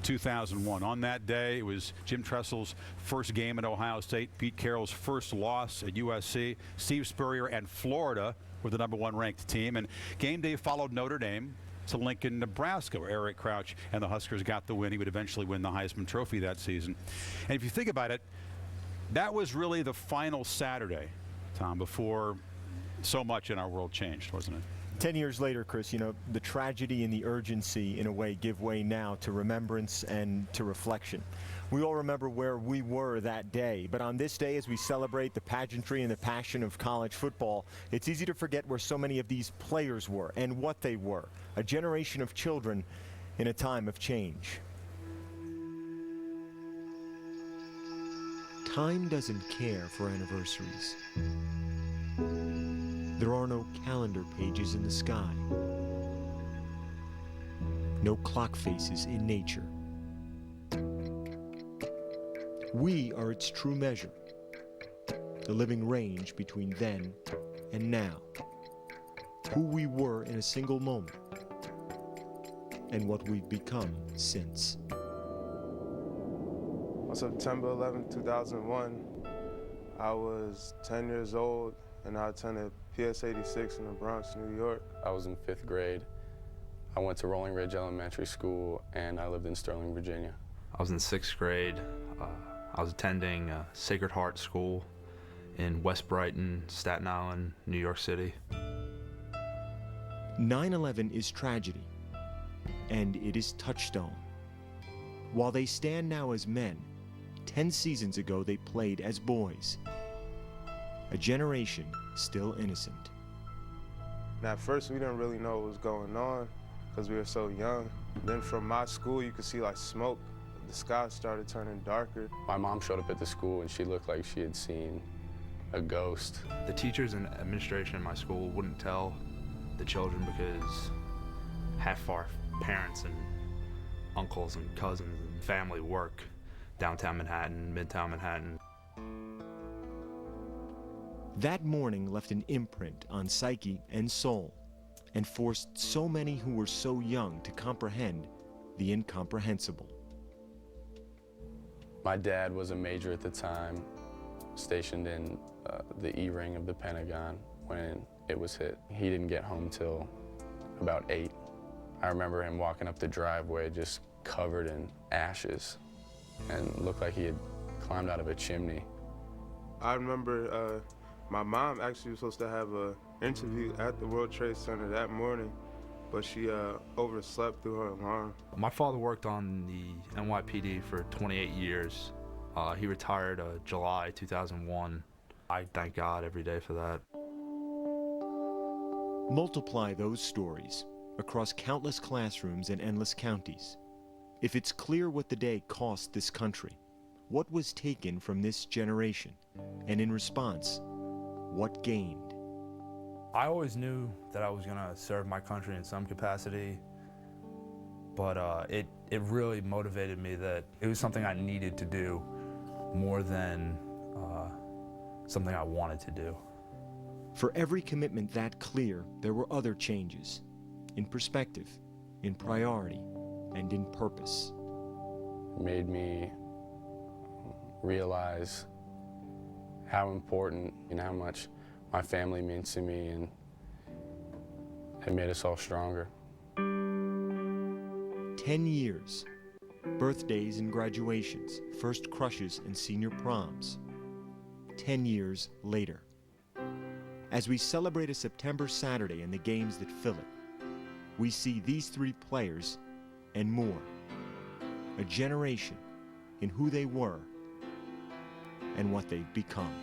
2001. On that day, it was Jim Tressel's first game at Ohio State, Pete Carroll's first loss at USC. Steve Spurrier and Florida were the #1 ranked team. And game day followed Notre Dame to Lincoln, Nebraska, where Eric Crouch and the Huskers got the win. He would eventually win the Heisman Trophy that season. And if you think about it, that was really the final Saturday, Tom, before so much in our world changed, wasn't it? 10 years later, Chris, you know, the tragedy and the urgency, in a way, give way now to remembrance and to reflection. We all remember where we were that day, but on this day, as we celebrate the pageantry and the passion of college football, it's easy to forget where so many of these players were and what they were. A generation of children in a time of change. Time doesn't care for anniversaries. There are no calendar pages in the sky. No clock faces in nature. We are its true measure, the living range between then and now, who we were in a single moment, and what we've become since. On September 11, 2001, I was 10 years old and I attended PS 86 in the Bronx, New York. I was in 5th grade. I went to Rolling Ridge Elementary School and I lived in Sterling, Virginia. I was in 6th grade. I was attending Sacred Heart School in West Brighton, Staten Island, New York City. 9/11 is tragedy, and it is touchstone. While they stand now as men, 10 seasons ago they played as boys. a generation still innocent. And at first, we didn't really know what was going on because we were so young. Then from my school, you could see like smoke. The sky started turning darker. My mom showed up at the school and she looked like she had seen a ghost. The teachers and administration in my school wouldn't tell the children because half our parents and uncles and cousins and family work downtown Manhattan, midtown Manhattan. That morning left an imprint on psyche and soul and forced so many who were so young to comprehend the incomprehensible. My dad was a major at the time, stationed in the E-ring of the Pentagon when it was hit. He didn't get home till about 8. I remember him walking up the driveway just covered in ashes and looked like he had climbed out of a chimney. I remember my mom actually was supposed to have an interview at the World Trade Center that morning, but she overslept through her alarm. My father worked on the NYPD for 28 years. He retired July 2001. I thank God every day for that. Multiply those stories across countless classrooms and endless counties. If it's clear what the day cost this country, what was taken from this generation, and in response, what gained? I always knew that I was going to serve my country in some capacity, but it really motivated me that it was something I needed to do more than something I wanted to do. For every commitment that clear, there were other changes, in perspective, in priority, and in purpose. It made me realize how important and how much my family means to me, and it made us all stronger. 10 years, birthdays and graduations, first crushes and senior proms. 10 years later. As we celebrate a September Saturday and the games that fill it, we see these three players and more. A generation in who they were and what they've become.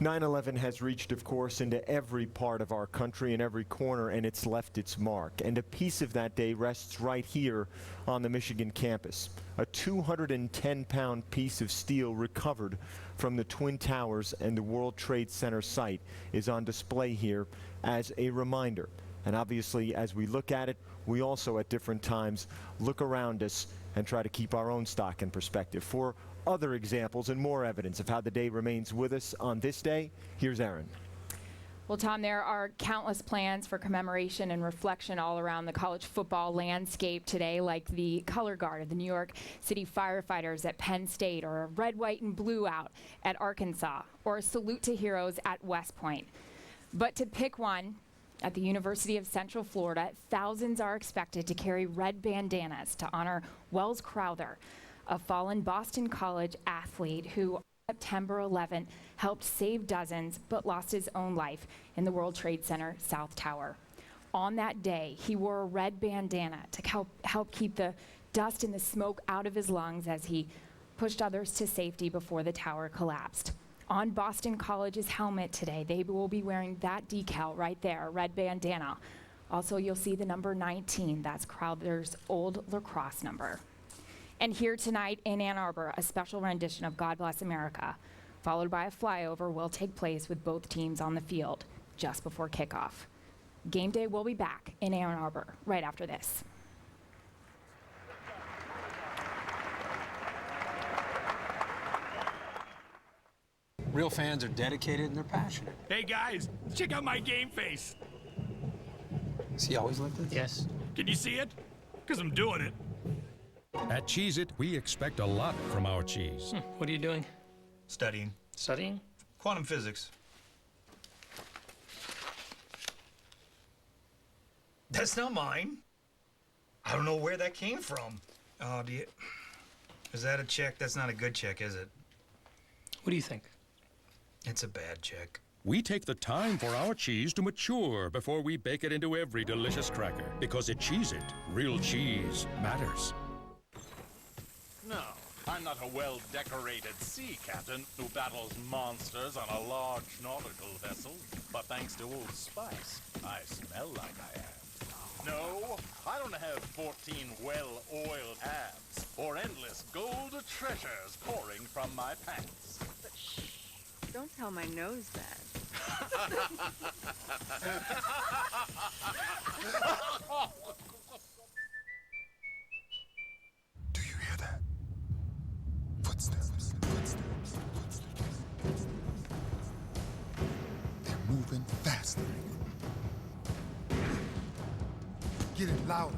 9/11 has reached, of course, into every part of our country and every corner, and it's left its mark. And a piece of that day rests right here on the Michigan campus. A 210-pound piece of steel recovered from the Twin Towers and the World Trade Center site is on display here as a reminder. And obviously, as we look at it, we also at different times look around us and try to keep our own stock in perspective. For other examples and more evidence of how the day remains with us on this day, here's Aaron. Well, Tom, there are countless plans for commemoration and reflection all around the college football landscape today, like the color guard of the New York City firefighters at Penn State, or a red, white, and blue out at Arkansas, or a salute to heroes at West Point. But to pick one, at the University of Central Florida, thousands are expected to carry red bandanas to honor Wells Crowther, a fallen Boston College athlete who on September 11 helped save dozens but lost his own life in the World Trade Center South Tower. On that day, he wore a red bandana to help keep the dust and the smoke out of his lungs as he pushed others to safety before the tower collapsed. On Boston College's helmet today, they will be wearing that decal right there, a red bandana. Also, you'll see the number 19. That's Crowther's old lacrosse number. And here tonight in Ann Arbor, a special rendition of God Bless America, followed by a flyover, will take place with both teams on the field just before kickoff. Game Day will be back in Ann Arbor right after this. Real fans are dedicated and they're passionate. Hey guys, check out my game face. Is he always like this? Yes. Can you see it? Because I'm doing it. At Cheez-It, we expect a lot from our cheese. What are you doing? Studying. Studying? Quantum physics. That's not mine. I don't know where that came from. Oh, is that a check? That's not a good check, is it? What do you think? It's a bad check. We take the time for our cheese to mature before we bake it into every delicious cracker. Because at Cheez-It, real cheese matters. No, I I'm not a well-decorated sea captain who battles monsters on a large nautical vessel, but thanks to Old Spice, I smell like I am. No, I don't have 14 well-oiled abs or endless gold treasures pouring from my pants. But shh, don't tell my nose that. Do you hear that? Footsteps, footsteps, footsteps. They're moving faster. Getting louder.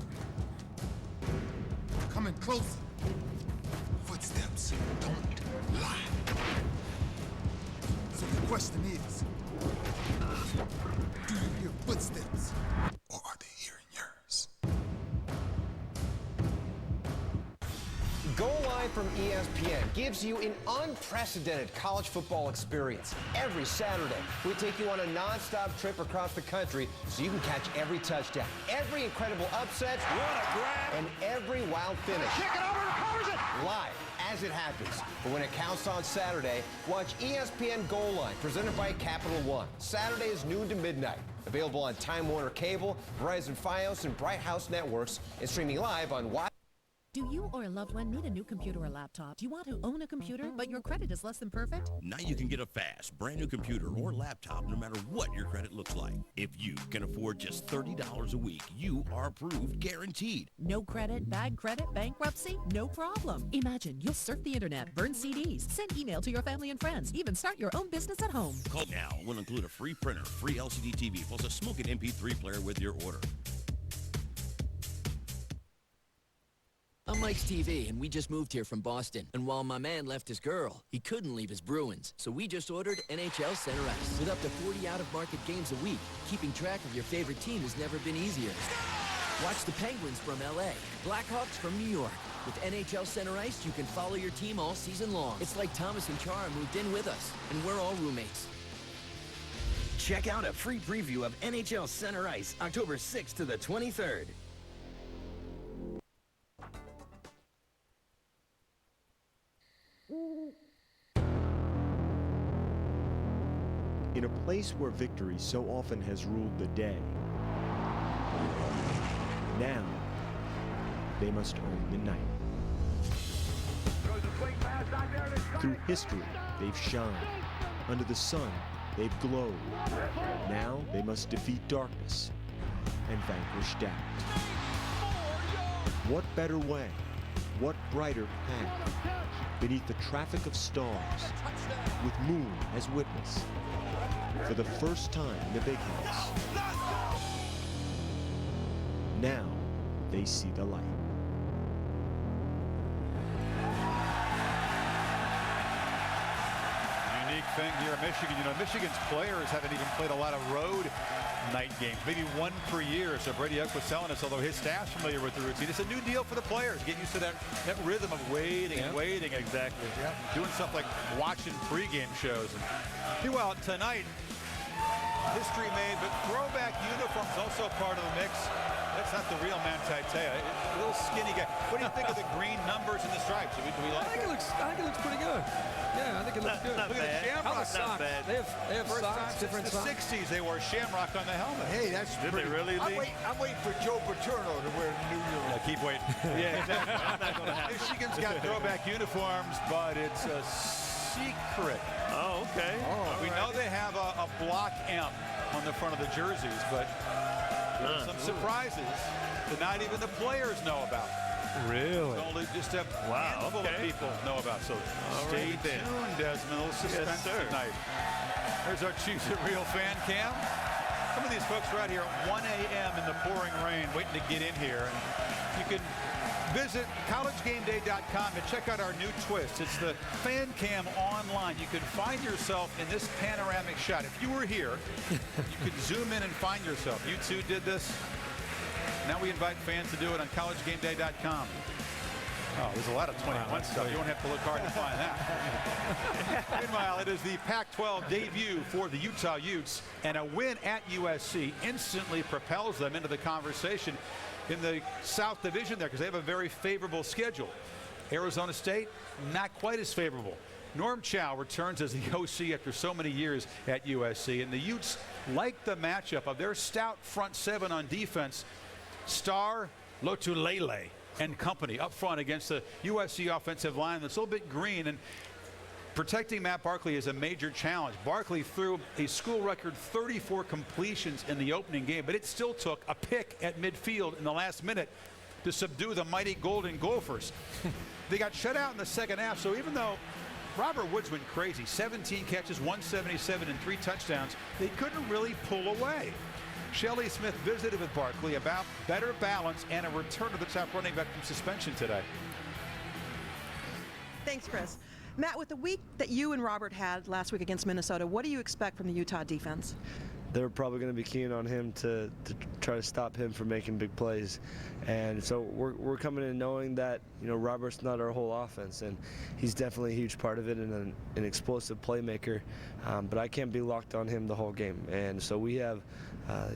Coming closer. Footsteps don't lie. So the question is, do you hear footsteps, or are they hearing yours? Goal Line from ESPN gives you an unprecedented college football experience. Every Saturday, we take you on a non-stop trip across the country so you can catch every touchdown, every incredible upset, what a grab, and every wild finish. Kick it over, covers it! Live as it happens. But when it counts on Saturday, watch ESPN Goal Line, presented by Capital One. Saturdays noon to midnight. Available on Time Warner Cable, Verizon Fios, and Bright House Networks, and streaming live on Do you or a loved one need a new computer or laptop? Do you want to own a computer, but your credit is less than perfect? Now you can get a fast, brand new computer or laptop no matter what your credit looks like. If you can afford just $30 a week, you are approved, guaranteed. No credit, bad credit, bankruptcy? No problem. Imagine you'll surf the internet, burn CDs, send email to your family and friends, even start your own business at home. Call now. We'll include a free printer, free LCD TV, plus a smoking MP3 player with your order. I'm Mike's TV, and we just moved here from Boston. And while my man left his girl, he couldn't leave his Bruins. So we just ordered NHL Center Ice. With up to 40 out-of-market games a week, keeping track of your favorite team has never been easier. Watch the Penguins from L.A., Blackhawks from New York. With NHL Center Ice, you can follow your team all season long. It's like Thomas and Chara moved in with us, and we're all roommates. Check out a free preview of NHL Center Ice, October 6th to the 23rd. In a place where victory so often has ruled the day, now they must own the night. Through history, they've shined. Under the sun, they've glowed. Now they must defeat darkness and vanquish doubt. What better way? What brighter path? Beneath the traffic of stars, with Moon as witness. For the first time in the big house. Now they see the light. Unique thing here in Michigan. You know, Michigan's players haven't even played a lot of road night games, maybe one per year. So Brady Uck was telling us, although his staff's familiar with the routine, it's a new deal for the players. Get used to that rhythm of waiting and waiting. Exactly. Yeah. Doing stuff like watching pregame shows. And meanwhile, tonight, history made, but throwback uniforms also part of the mix. That's not the real Manti Te'o. A little skinny guy. What do you think of the green numbers and the stripes? Do we like it? I think it looks pretty good. Yeah, I think it looks good. Look at the shamrock. Not bad. They have First socks, time different since the socks. 60s they wore shamrock on the helmet. Hey, that's Did pretty. they really? I'm waiting for Joe Paterno to wear the New York. Yeah, keep waiting. Yeah, exactly. Not gonna happen. Michigan's got throwback uniforms, but it's a secret. Oh, okay. We know they have a block M on the front of the jerseys, but some surprises that not even the players know about. Really? It's only just a handful of people know about. So stay tuned, Desmond. A little suspense tonight. There's our Choose It Real fan cam. Some of these folks are out here at 1 a.m. in the pouring rain waiting to get in here. And you can visit collegegameday.com and check out our new twist. It's the fan cam online. You can find yourself in this panoramic shot. If you were here, you could zoom in and find yourself. You two did this. Now we invite fans to do it on collegegameday.com. Oh, there's a lot of 21 stuff. You won't have to look hard to find that. Meanwhile, it is the Pac-12 debut for the Utah Utes, and a win at USC instantly propels them into the conversation in the South Division there because they have a very favorable schedule. Arizona State, not quite as favorable. Norm Chow returns as the OC after so many years at USC, and the Utes like the matchup of their stout front seven on defense. Star, Lotulelei, and company up front against the USC offensive line that's a little bit green, and protecting Matt Barkley is a major challenge. Barkley threw a school record 34 completions in the opening game, but it still took a pick at midfield in the last minute to subdue the mighty Golden Gophers. They got shut out in the second half, so even though Robert Woods went crazy, 17 catches, 177, and 3 touchdowns, they couldn't really pull away. Shelley Smith visited with Barkley about better balance and a return to the top running back from suspension today. Thanks, Chris. Matt, with the week that you and Robert had last week against Minnesota, what do you expect from the Utah defense? They're probably going to be keen on him to try to stop him from making big plays. And so we're coming in knowing that, you know, Robert's not our whole offense, and he's definitely a huge part of it and an explosive playmaker. But I can't be locked on him the whole game. And so we have,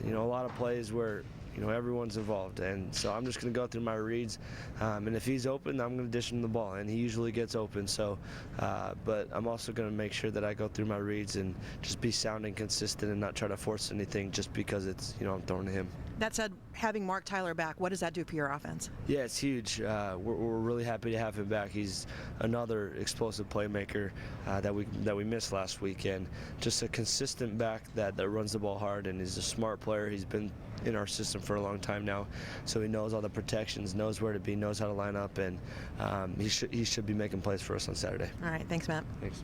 you know, a lot of plays where, you know, everyone's involved, and so I'm just going to go through my reads, and if he's open, I'm going to dish him the ball, and he usually gets open. So, but I'm also going to make sure that I go through my reads and just be sound and consistent and not try to force anything just because it's, you know, I'm throwing to him. That said, having Mark Tyler back, what does that do for your offense? Yeah, it's huge. We're really happy to have him back. He's another explosive playmaker that we missed last week, and just a consistent back that runs the ball hard and is a smart player. He's been in our system for a long time now, so he knows all the protections, knows where to be, knows how to line up, and he should be making plays for us on Saturday. All right, thanks, Matt. Thanks.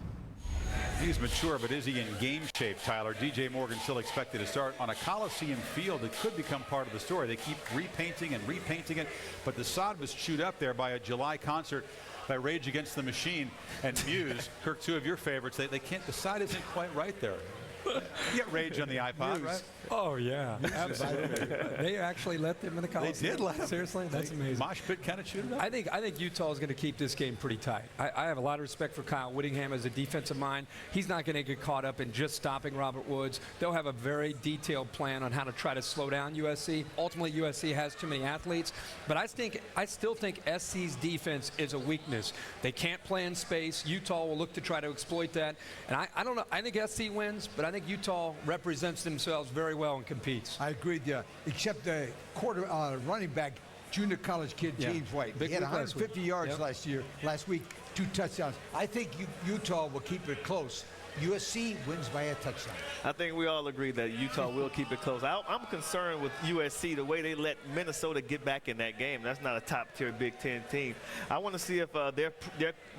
He's mature, but is he in game shape, Tyler? DJ Morgan still expected to start on a Coliseum field that could become part of the story. They keep repainting and repainting it, but the sod was chewed up there by a July concert by Rage Against the Machine and Muse. Kirk, two of your favorites. They can't, the side isn't quite right there. You get Rage on the iPod, right? Oh, yeah, absolutely. They actually let them in the Coliseum. They did let them. Seriously? That's amazing. Mosh pit kind of shoot it up? I think Utah is going to keep this game pretty tight. I have a lot of respect for Kyle Whittingham as a defensive mind. He's not going to get caught up in just stopping Robert Woods. They'll have a very detailed plan on how to try to slow down USC. Ultimately, USC has too many athletes, but I still think SC's defense is a weakness. They can't play in space. Utah will look to try to exploit that. And I don't know. I think SC wins, but I think Utah represents themselves very well and competes. I agree with you, except the running back, junior college kid, James White. He had 150 yards last week, 2 touchdowns. I think Utah will keep it close. USC wins by a touchdown. I think we all agree that Utah will keep it close. I'm concerned with USC, the way they let Minnesota get back in that game. That's not a top-tier Big Ten team. I want to see if their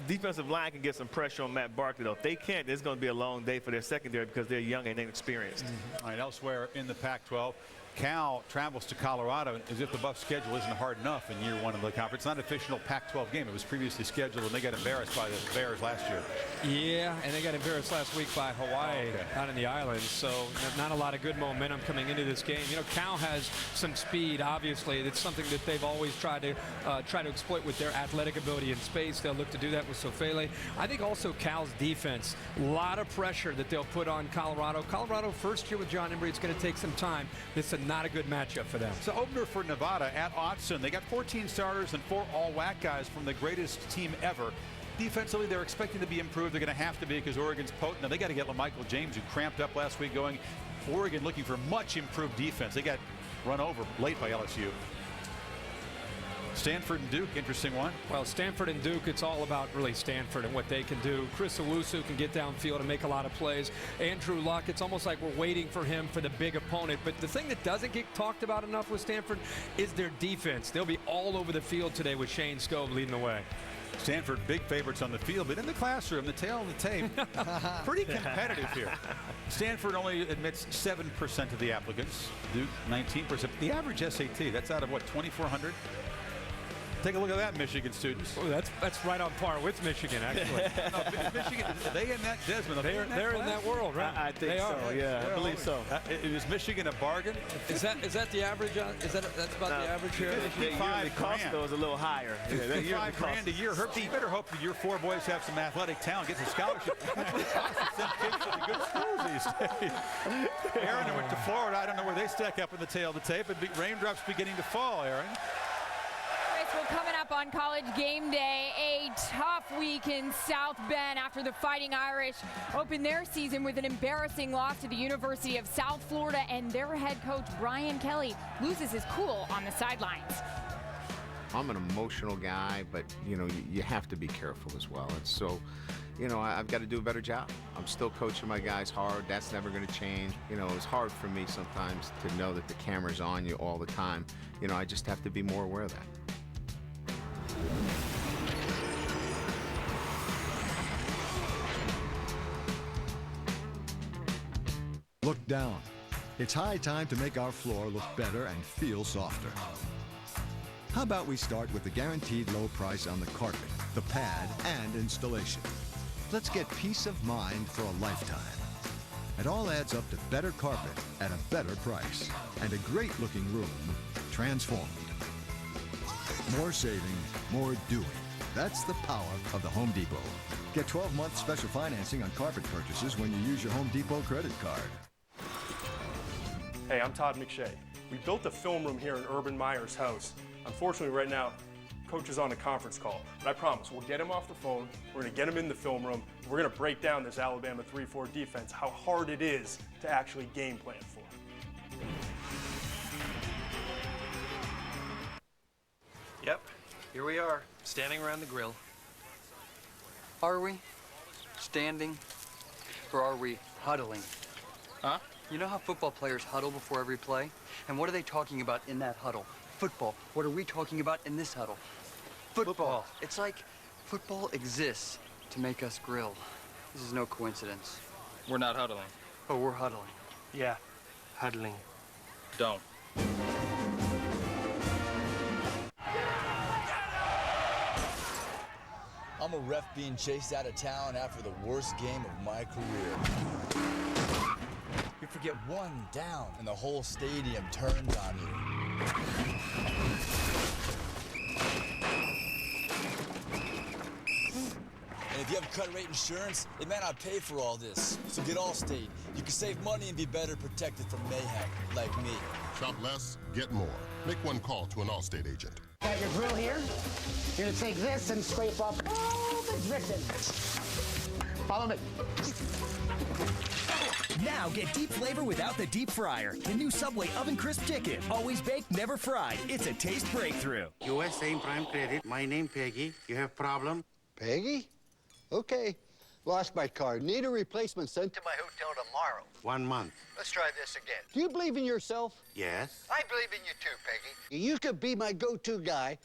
defensive line can get some pressure on Matt Barkley, though. If they can't, it's going to be a long day for their secondary because they're young and inexperienced. All right, elsewhere in the Pac-12, Cal travels to Colorado as if the Buffs' schedule isn't hard enough in year 1 of the conference. Not an official Pac-12 game. It was previously scheduled, and they got embarrassed by the Bears last year. Yeah, and they got embarrassed last week by Hawaii out in the islands, so not a lot of good momentum coming into this game. You know, Cal has some speed, obviously. It's something that they've always tried to exploit with their athletic ability in space. They'll look to do that with Sofele. I think also Cal's defense, a lot of pressure that they'll put on Colorado. Colorado, first year with John Embry, it's going to take some time. This is not a good matchup for them. So opener for Nevada at Autzen. They got 14 starters and 4 all-WAC guys from the greatest team ever. Defensively, they're expecting to be improved. They're going to have to be because Oregon's potent. Now, they got to get LaMichael James, who cramped up last week, going. Oregon looking for much improved defense. They got run over late by LSU. Stanford and Duke, interesting one. Well, Stanford and Duke, it's all about really Stanford and what they can do. Chris Owusu can get downfield and make a lot of plays. Andrew Luck, it's almost like we're waiting for him for the big opponent. But the thing that doesn't get talked about enough with Stanford is their defense. They'll be all over the field today with Shane Scove leading the way. Stanford, big favorites on the field, but in the classroom, the tail of the tape, pretty competitive here. Stanford only admits 7% of the applicants. Duke, 19%. The average SAT, that's out of what, 2,400? Take a look at that, Michigan students. Oh, that's right on par with Michigan, actually. No, Michigan, are they in that, Desmond? They're in that world, right? I think so. Yeah, I believe so. Is Michigan a bargain? Is that the average? That's about the average here? The cost though is a little higher. $55 grand a year. You better hope that your 4 boys have some athletic talent, get some scholarship. Send kids to the good schools these days. Aaron went to Florida. I don't know where they stack up in the tail of the tape, but raindrops beginning to fall, Aaron. Well, coming up on College Game Day. A tough week in South Bend after the Fighting Irish opened their season with an embarrassing loss to the University of South Florida, and their head coach, Brian Kelly, loses his cool on the sidelines. I'm an emotional guy, but, you know, you have to be careful as well. And so, you know, I've got to do a better job. I'm still coaching my guys hard. That's never going to change. You know, it's hard for me sometimes to know that the camera's on you all the time. You know, I just have to be more aware of that. Look down. It's high time to make our floor look better and feel softer. How about we start with the guaranteed low price on the carpet, the pad, and installation. Let's get peace of mind for a lifetime. It all adds up to better carpet at a better price and a great looking room transformed. More saving, more doing. That's the power of the Home Depot. Get 12-month special financing on carpet purchases when you use your Home Depot credit card. Hey, I'm Todd McShay. We built a film room here in Urban Meyer's house. Unfortunately, right now, Coach is on a conference call, but I promise we'll get him off the phone, we're going to get him in the film room, we're going to break down this Alabama 3-4 defense, how hard it is to actually game plan for. Yep, here we are, standing around the grill. Are we standing, or are we huddling? Huh? You know how football players huddle before every play? And what are they talking about in that huddle? Football. What are we talking about in this huddle? Football. It's like football exists to make us grill. This is no coincidence. We're not huddling. Oh, we're huddling. Yeah, huddling. Don't. I'm a ref being chased out of town after the worst game of my career. You forget one down and the whole stadium turns on you. And if you have cut rate insurance, it may not pay for all this. So get Allstate. You can save money and be better protected from mayhem, like me. Shop less, get more. Make one call to an Allstate agent. Got your grill here. You're gonna take this and scrape off all the dripping. Follow me. Now get deep flavor without the deep fryer. The new Subway Oven Crisp Chicken. Always baked, never fried. It's a taste breakthrough. USA Prime Credit. My name Peggy. You have problem? Peggy? Okay. Lost my card. Need a replacement sent to my hotel tomorrow. 1 month. Let's try this again. Do you believe in yourself? Yes. I believe in you too, Peggy. You could be my go-to guy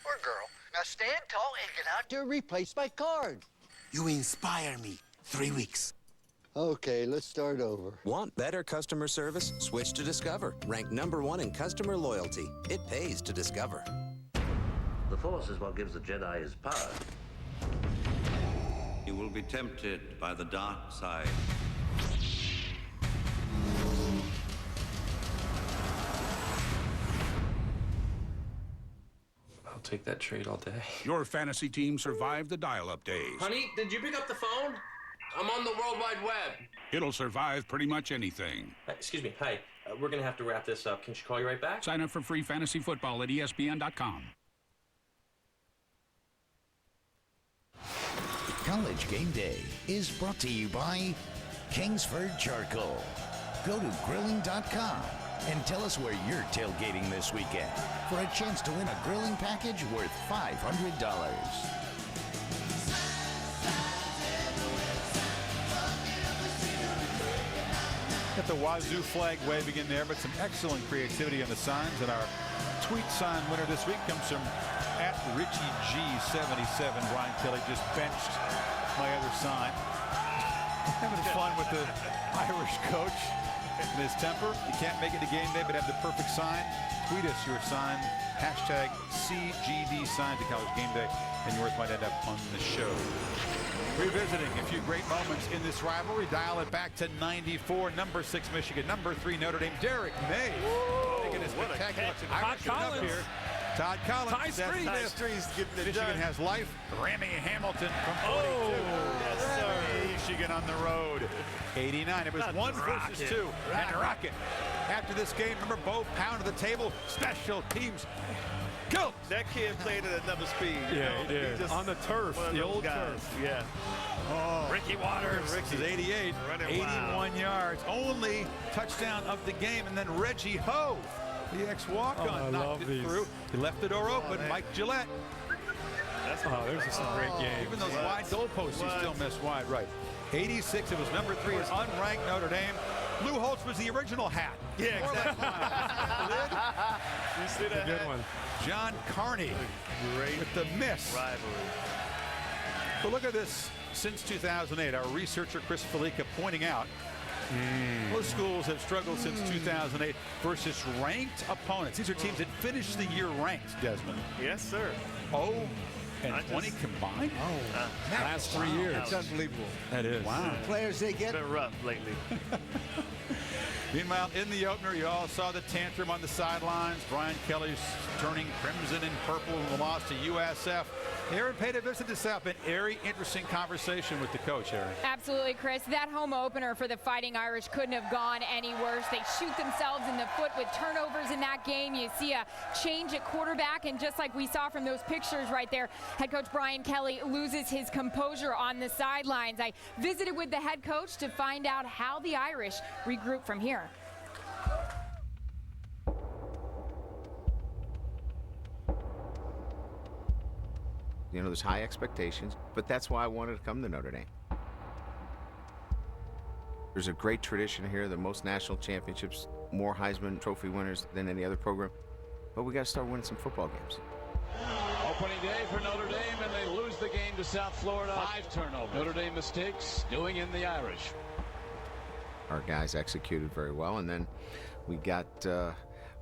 or girl. Now stand tall and get out there and replace my card. You inspire me. 3 weeks. Okay, let's start over. Want better customer service? Switch to Discover. Ranked #1 in customer loyalty. It pays to Discover. The Force is what gives the Jedi his power. You will be tempted by the dark side. I'll take that trade all day. Your fantasy team survived the dial-up days. Honey, did you pick up the phone? I'm on the World Wide Web. It'll survive pretty much anything. Excuse me, hi. We're going to have to wrap this up. Can she call you right back? Sign up for free fantasy football at ESPN.com. College Game Day is brought to you by Kingsford Charcoal. Go to grilling.com and tell us where you're tailgating this weekend for a chance to win a grilling package worth $500. Got the Wazoo flag waving in there, but some excellent creativity on the signs. And our tweet sign winner this week comes from @RichieG77. Brian Kelly just benched my other sign. Having fun with the Irish coach and his temper. You can't make it to game day, but have the perfect sign. Tweet us your sign. #CGD sign to College Game Day, and yours might end up on the show. Revisiting a few great moments in this rivalry. Dial it back to '94. Number 6 Michigan, number 3 Notre Dame. Derek May making a spectacular Irish up here. Todd Collins. Ty Street's getting it Michigan done. has life. Remy Hamilton from 42. Yes, sir. Michigan on the road. 89. It was Not 1 Rocket. versus 2. And Rocket. After this game, remember Bo pounded the table. Special teams. Go! That kid played at another speed. Yeah, he did. Just On the turf, one of the those old guys. turf. Yeah. Oh, Ricky Waters. Ricky is 88, Running 81 wild. yards. Only touchdown of the game. And then Reggie Ho, the ex-walk-on, knocked it through. He left the door open. Mike Gillette. There's just a great game. Even those wide goalposts, he still missed wide right. 86, it was number 3 at unranked Notre Dame. Lou Holtz was the original hat. Yeah, exactly. You see that? Good one. John Carney with the miss. Rivalry. But look at this. Since 2008, our researcher Chris Felica pointing out most schools have struggled since 2008 versus ranked opponents. These are teams that finished the year ranked, Desmond. Yes, sir. 0-20 combined? Last 3 years. It's unbelievable. That is. Wow. Players they get. It's been rough lately. Meanwhile, in the opener, you all saw the tantrum on the sidelines. Brian Kelly's turning crimson and purple in the loss to USF. Aaron paid a visit to South Bend. Very interesting conversation with the coach, Aaron. Absolutely, Chris. That home opener for the Fighting Irish couldn't have gone any worse. They shoot themselves in the foot with turnovers in that game. You see a change at quarterback, and just like we saw from those pictures right there, head coach Brian Kelly loses his composure on the sidelines. I visited with the head coach to find out how the Irish regroup from here. You know, there's high expectations, but that's why I wanted to come to Notre Dame. There's a great tradition here, the most national championships, more Heisman Trophy winners than any other program. But we got to start winning some football games. Opening day for Notre Dame, and they lose the game to South Florida. 5 turnovers. Notre Dame mistakes, doing in the Irish. Our guys executed very well, and then we got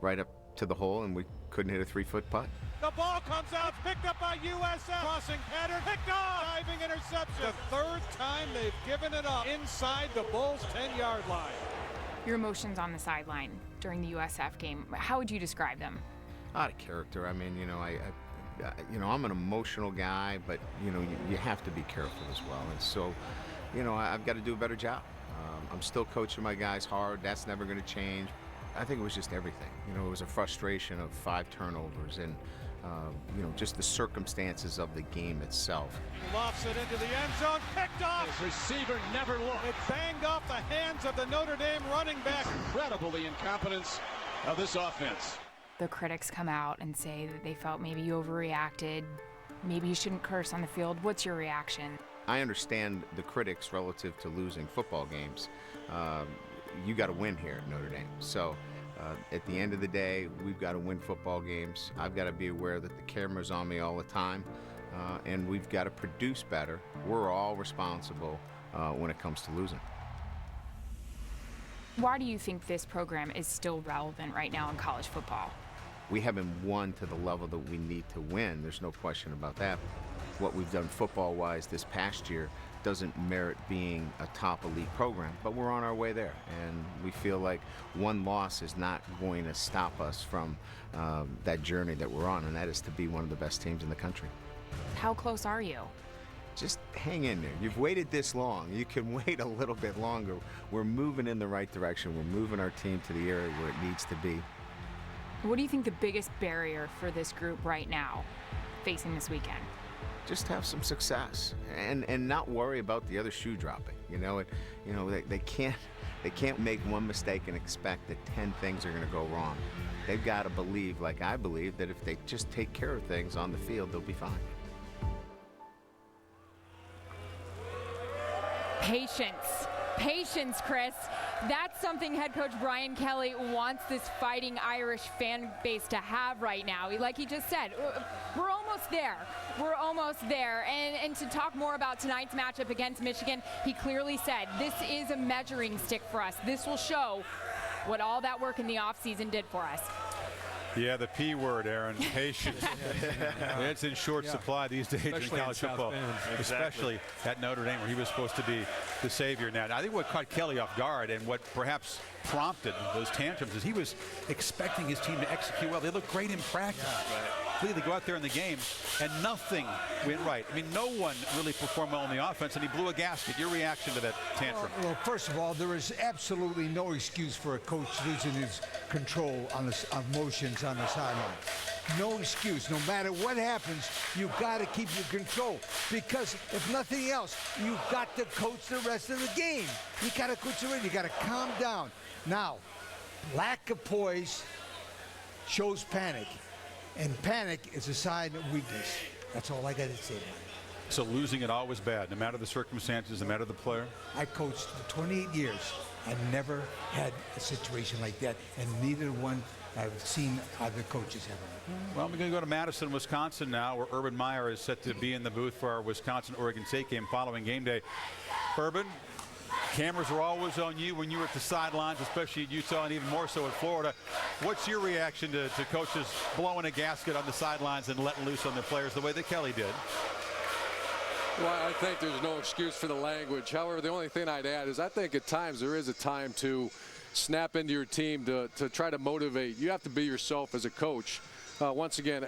right up to the hole, and we couldn't hit a 3-foot putt. The ball comes out, picked up by USF. Crossing pattern, picked off. Diving interception. The 3rd time they've given it up inside the Bulls' 10-yard line. Your emotions on the sideline during the USF game, how would you describe them? Out of character. I mean, you know, I'm an emotional guy, but you know, you have to be careful as well. And so, you know, I've got to do a better job. I'm still coaching my guys hard. That's never going to change. I think it was just everything. You know, it was a frustration of 5 turnovers and, you know, just the circumstances of the game itself. Lofts it into the end zone, picked off. His receiver never looked. It banged off the hands of the Notre Dame running back. Incredible, the incompetence of this offense. The critics come out and say that they felt maybe you overreacted, maybe you shouldn't curse on the field. What's your reaction? I understand the critics relative to losing football games. You got to win here at Notre Dame. So at the end of the day, we've got to win football games. I've got to be aware that the camera's on me all the time, and we've got to produce better. We're all responsible when it comes to losing. Why do you think this program is still relevant right now in college football? We haven't won to the level that we need to win. There's no question about that. What we've done football-wise this past year doesn't merit being a top elite program, but we're on our way there, and we feel like one loss is not going to stop us from that journey that we're on, and that is to be one of the best teams in the country. How close are you? Just hang in there. You've waited this long. You can wait a little bit longer. We're moving in the right direction. We're moving our team to the area where it needs to be. What do you think the biggest barrier for this group right now facing this weekend? Just have some success and not worry about the other shoe dropping. They can't make one mistake and expect that 10 things are going to go wrong. They've got to believe, like I believe, that if they just take care of things on the field, they'll be fine. Patience, Chris. That's something head coach Brian Kelly wants this Fighting Irish fan base to have right now. Like he just said, we're almost there. We're almost there. And to talk more about tonight's matchup against Michigan, he clearly said, this is a measuring stick for us. This will show what all that work in the offseason did for us. Yeah, the P word, Aaron, patience. It's in short supply these days especially in college football, especially at Notre Dame, where he was supposed to be the savior now. I think what caught Kelly off guard and what perhaps prompted those tantrums is he was expecting his team to execute well. They looked great in practice. They go out there in the game, and nothing went right. I mean, no one really performed well on the offense, and he blew a gasket. Your reaction to that tantrum? Well, first of all, there is absolutely no excuse for a coach losing his control on the emotions on the sideline. no excuse. No matter what happens, you've got to keep your control. Because if nothing else, you've got to coach the rest of the game. You got to coach the rest. You got to calm down. Now, lack of poise shows panic. And panic is a sign of weakness. That's all I got to say about it. So losing it always bad, no matter the circumstances, no matter the player? I coached for 28 years. I never had a situation like that, and neither one I've seen other coaches have. Well, we're going to go to Madison, Wisconsin now, where Urban Meyer is set to be in the booth for our Wisconsin-Oregon State game following game day. Urban, cameras were always on you when you were at the sidelines, especially at Utah and even more so at Florida. What's your reaction to coaches blowing a gasket on the sidelines and letting loose on their players the way that Kelly did? Well, I think there's no excuse for the language. However, the only thing I'd add is I think at times there is a time to snap into your team to try to motivate. You have to be yourself as a coach. Once again,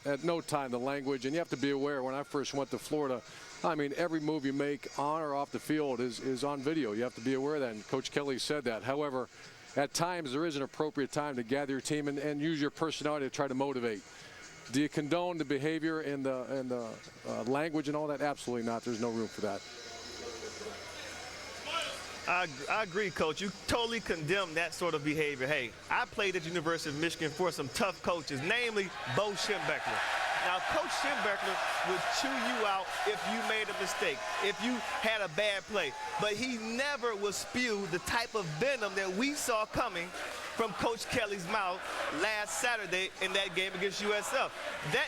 at no time the language, and you have to be aware. When I first went to Florida, I mean, every move you make on or off the field is on video. You have to be aware of that, and Coach Kelly said that. However, at times there is an appropriate time to gather your team and use your personality to try to motivate. Do you condone the behavior and the language and all that? Absolutely not. There's no room for that. I agree, Coach. You totally condemn that sort of behavior. Hey, I played at the University of Michigan for some tough coaches, namely Bo Schembechler. Now, Coach Schembechler would chew you out if you made a mistake, if you had a bad play. But he never would spew the type of venom that we saw coming from Coach Kelly's mouth last Saturday in that game against USF.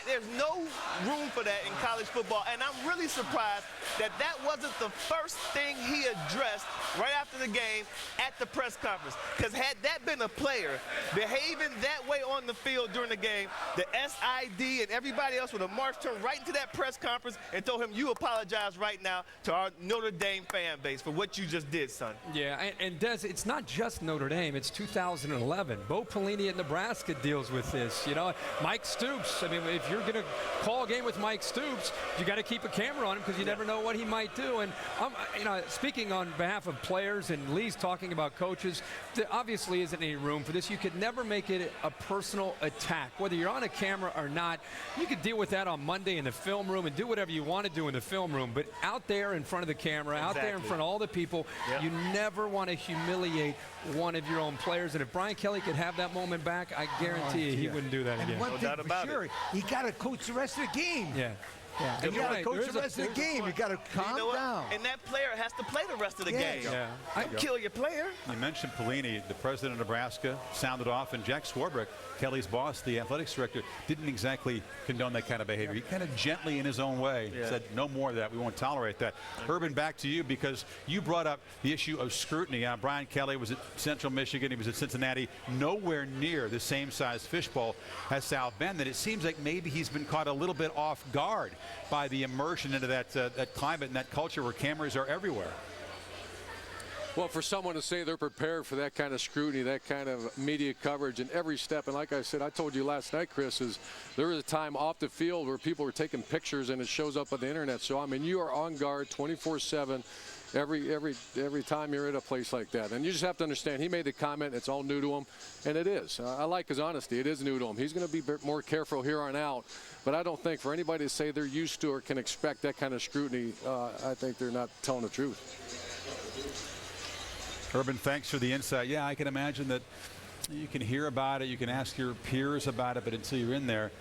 There's no room for that in college football, and I'm really surprised that that wasn't the first thing he addressed right after the game at the press conference. Because had that been a player behaving that way on the field during the game, the SID and everybody else would have marched him right into that press conference and told him, you apologize right now to our Notre Dame fan base for what you just did, son. Yeah, and Des, it's not just Notre Dame. It's 2011. Bo Pelini at Nebraska deals with this. You know, Mike Stoops. I mean, if you're going to call a game with Mike Stoops, you got to keep a camera on him because you never know what he might do. And you know, speaking on behalf of players, and Lee's talking about coaches, there obviously isn't any room for this. You could never make it a personal attack, whether you're on a camera or not. You could deal with that on Monday in the film room and do whatever you want to do in the film room. But out there in front of the camera, out there in front of all the people, you never want to humiliate one of your own players. And if Brian Kelly could have that moment back, I guarantee you he wouldn't do that again. And one thing for sure, he got to coach the rest of the game. Yeah. And you got to coach the rest of the game. You got to calm down. And that player has to play the rest of the game. Don't kill your player. You mentioned Pelini, the president of Nebraska, sounded off, and Jack Swarbrick, Kelly's boss, the athletics director, didn't exactly condone that kind of behavior. He kind of gently, in his own way, said, no more of that. We won't tolerate that. Urban, back to you, because you brought up the issue of scrutiny. Brian Kelly was at Central Michigan. He was at Cincinnati. Nowhere near the same size fishbowl as South Bend. That it seems like maybe he's been caught a little bit off guard by the immersion into that climate and that culture where cameras are everywhere. Well, for someone to say they're prepared for that kind of scrutiny, that kind of media coverage in every step, and like I said, I told you last night, Chris, is there was a time off the field where people were taking pictures and it shows up on the internet. So, I mean, you are on guard 24/7 every time you're at a place like that. And you just have to understand, he made the comment, it's all new to him, and it is. I like his honesty. It is new to him. He's going to be more careful here on out. But I don't think for anybody to say they're used to or can expect that kind of scrutiny, I think they're not telling the truth. Urban, thanks for the insight. Yeah, I can imagine that you can hear about it, you can ask your peers about it, but until you're in there,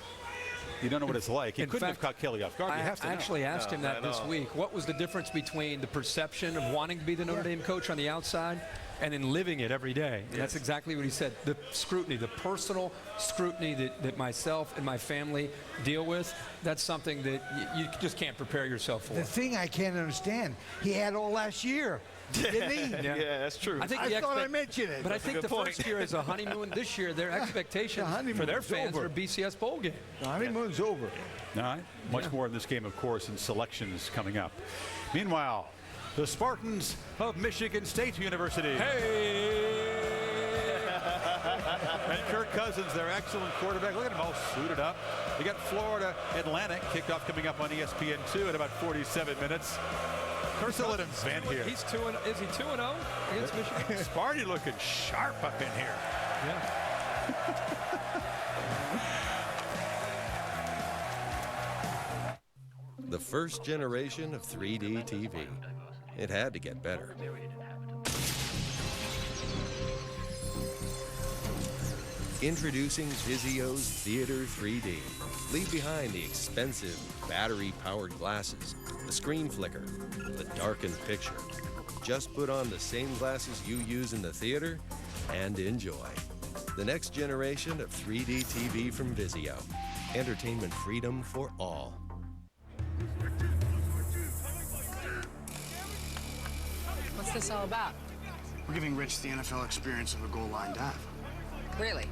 you don't know what it's like. He couldn't have caught Kelly off guard. I actually asked him that this week. What was the difference between the perception of wanting to be the Notre Dame coach on the outside and then living it every day? Yes. That's exactly what he said. The scrutiny, the personal scrutiny that myself and my family deal with, that's something that you just can't prepare yourself for. The thing I can't understand, he had all last year. Didn't he? Yeah, that's true. I thought I mentioned it. But I think the first year is a honeymoon. This year, their expectations for their fans are a BCS bowl game. The honeymoon's over. All right. Much more in this game, of course, and selections coming up. Meanwhile, the Spartans of Michigan State University. Hey! And Kirk Cousins, their excellent quarterback. Look at him all suited up. You got Florida Atlantic kickoff coming up on ESPN2 in about 47 minutes. Corso let him vent here. He's 2-0. Is he 2-0 against Michigan? Sparty looking sharp up in here. Yeah. The first generation of 3D TV. It had to get better. Introducing Vizio's Theater 3D. Leave behind the expensive battery-powered glasses, the screen flicker, the darkened picture. Just put on the same glasses you use in the theater and enjoy. The next generation of 3D TV from Vizio. Entertainment freedom for all. What's this all about? We're giving Rich the NFL experience of a goal line dive. Really?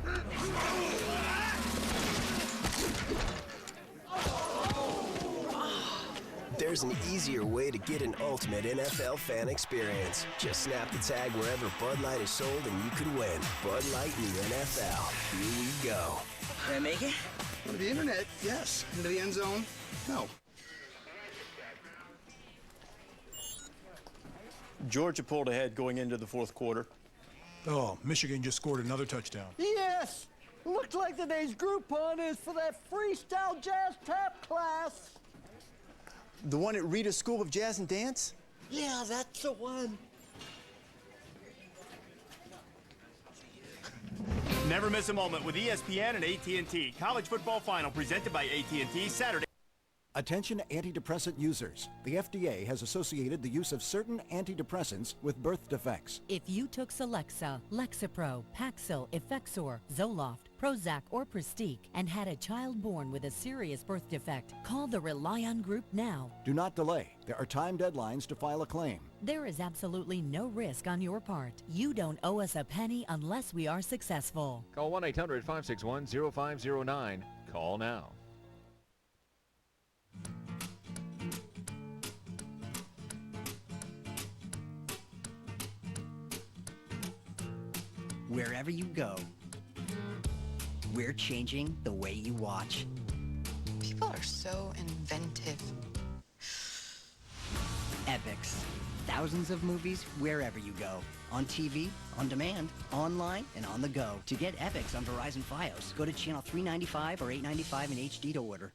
There's an easier way to get an ultimate NFL fan experience. Just snap the tag wherever Bud Light is sold and you could win. Bud Light in the NFL. Here we go. Can I make it? To the internet, yes. Into the end zone, no. Georgia pulled ahead going into the fourth quarter. Oh, Michigan just scored another touchdown. Yes! Looks like today's Groupon is for that freestyle jazz tap class. The one at Rita's School of Jazz and Dance? Yeah, that's the one. Never miss a moment with ESPN and AT&T. College football final presented by AT&T Saturday. Attention antidepressant users. The FDA has associated the use of certain antidepressants with birth defects. If you took Celexa, Lexapro, Paxil, Effexor, Zoloft, Prozac, or Pristique and had a child born with a serious birth defect, call the Rely On Group now. Do not delay. There are time deadlines to file a claim. There is absolutely no risk on your part. You don't owe us a penny unless we are successful. Call 1-800-561-0509. Call now. Wherever you go, we're changing the way you watch. People are so inventive. Epix. Thousands of movies wherever you go. On TV, on demand, online, and on the go. To get Epix on Verizon Fios, go to channel 395 or 895 in HD to order.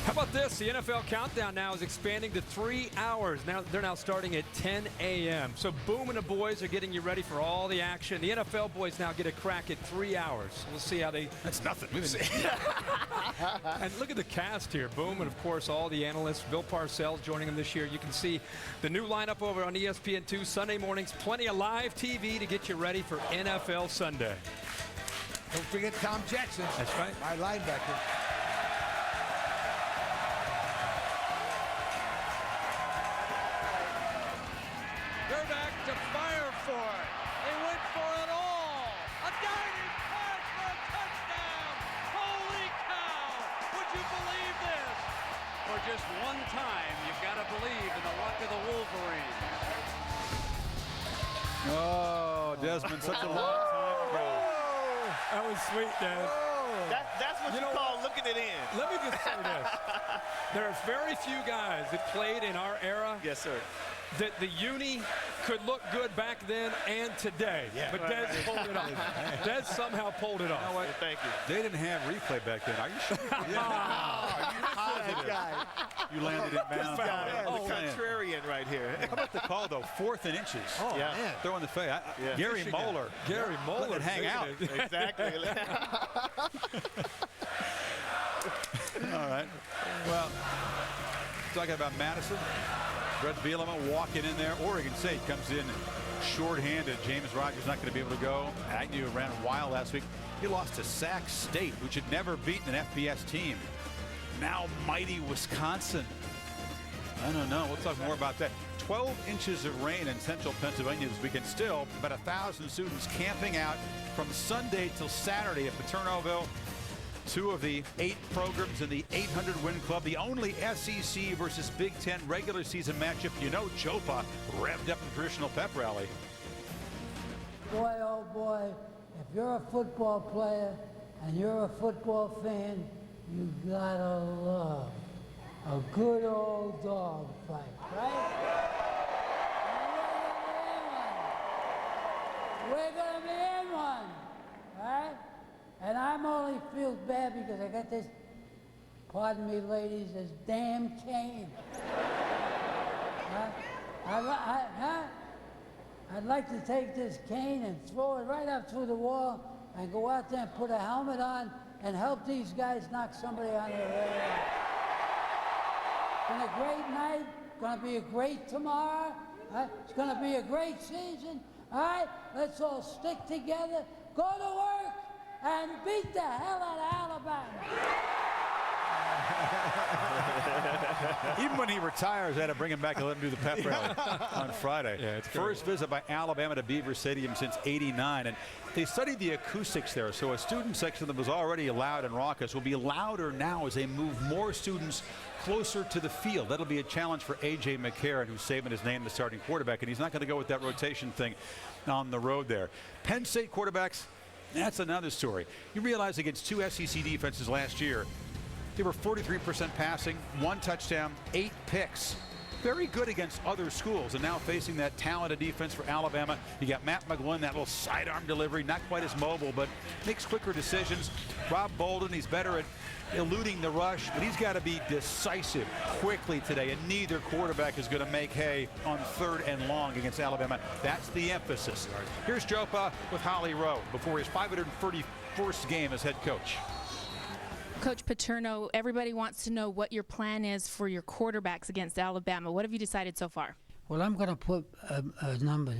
How about this? The NFL countdown now is expanding to 3 hours. Now they're now starting at 10 a.m. So Boom and the boys are getting you ready for all the action. The NFL boys now get a crack at 3 hours. We'll see how they. That's nothing. And look at the cast here. Boom and of course all the analysts. Bill Parcells joining them this year. You can see the new lineup over on ESPN2 Sunday mornings. Plenty of live TV to get you ready for NFL Sunday. Don't forget Tom Jackson. That's right. My linebacker. Just one time, you've got to believe in the luck of the Wolverine. Oh, Desmond, such a long time ago. That was sweet, Des. That's what you call looking it in. Let me just say this. There's very few guys that played in our era. Yes, sir. That the uni could look good back then and today. Yeah. But Des pulled it off. Des somehow pulled it off. You know what? Thank you. They didn't have replay back then. Are you sure? You landed it bounds. The contrarian right here. How about the call, though? 4th and inches. Oh, yeah. Man. Throwing the fade. Gary Moeller. Gary Moeller. Let it hang out. Exactly. All right. Well, talking about Madison. Brett Bielema walking in there. Oregon State comes in shorthanded. James Rogers not going to be able to go. Agnew ran wild last week. He lost to Sac State, which had never beaten an FBS team. Now mighty Wisconsin. I don't know. We'll talk more about that. 12 inches of rain in central Pennsylvania this weekend. Still, about 1,000 students camping out from Sunday till Saturday at Paternalville. 2 of the 8 programs in the 800-win club. The only SEC versus Big Ten regular season matchup. You know Chopa revved up in traditional pep rally. Boy, oh boy, if you're a football player and you're a football fan, you gotta love a good old dog fight, right? We're gonna be in one. right? And I'm only feel bad because I got this, pardon me, ladies, this damn cane. I'd like to take this cane and throw it right up through the wall and go out there and put a helmet on and help these guys knock somebody on their head. It's been a great night. It's going to be a great tomorrow. It's going to be a great season. All right? Let's all stick together, go to work, and beat the hell out of Alabama. Even when he retires, I had to bring him back and let him do the pep rally on Friday. Yeah, it's first visit by Alabama to Beaver Stadium since '89, and they studied the acoustics there. So a student section that was already loud and raucous will be louder now as they move more students closer to the field. That'll be a challenge for A.J. McCarron, who's saving his name, the starting quarterback, and he's not going to go with that rotation thing on the road there. Penn State quarterbacks, that's another story. You realize against two SEC defenses last year, they were 43% passing, 1 touchdown, 8 picks. Very good against other schools, and now facing that talented defense for Alabama. You got Matt McGlynn, that little sidearm delivery, not quite as mobile, but makes quicker decisions. Rob Bolden, he's better at eluding the rush, but he's got to be decisive quickly today, and neither quarterback is going to make hay on 3rd and long against Alabama. That's the emphasis. Here's Jopa with Holly Rowe before his 531st game as head coach. Coach Paterno, everybody wants to know what your plan is for your quarterbacks against Alabama. What have you decided so far? Well, I'm going to put a number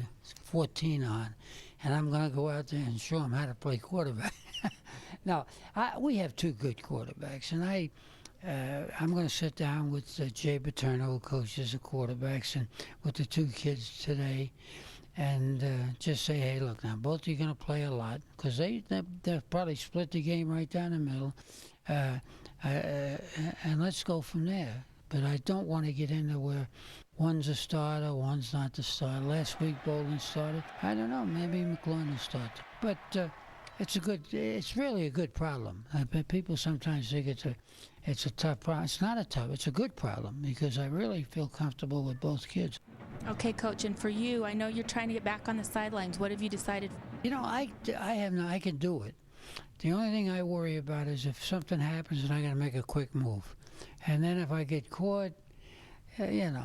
14 on, and I'm going to go out there and show them how to play quarterback. Now, we have 2 good quarterbacks, and I'm going to sit down with Jay Paterno, who coaches the quarterbacks, and with the 2 kids today, and just say, hey, look, now, both of you are going to play a lot, because they'll probably split the game right down the middle, and let's go from there. But I don't want to get into where one's a starter, one's not the starter. Last week, Bolden started. I don't know, maybe McGlynn will start. But it's really a good problem. People sometimes think it's a tough problem. It's not it's a good problem, because I really feel comfortable with both kids. Okay, Coach, and for you, I know you're trying to get back on the sidelines. What have you decided? You know, I can do it. The only thing I worry about is if something happens and I got to make a quick move. And then if I get caught, then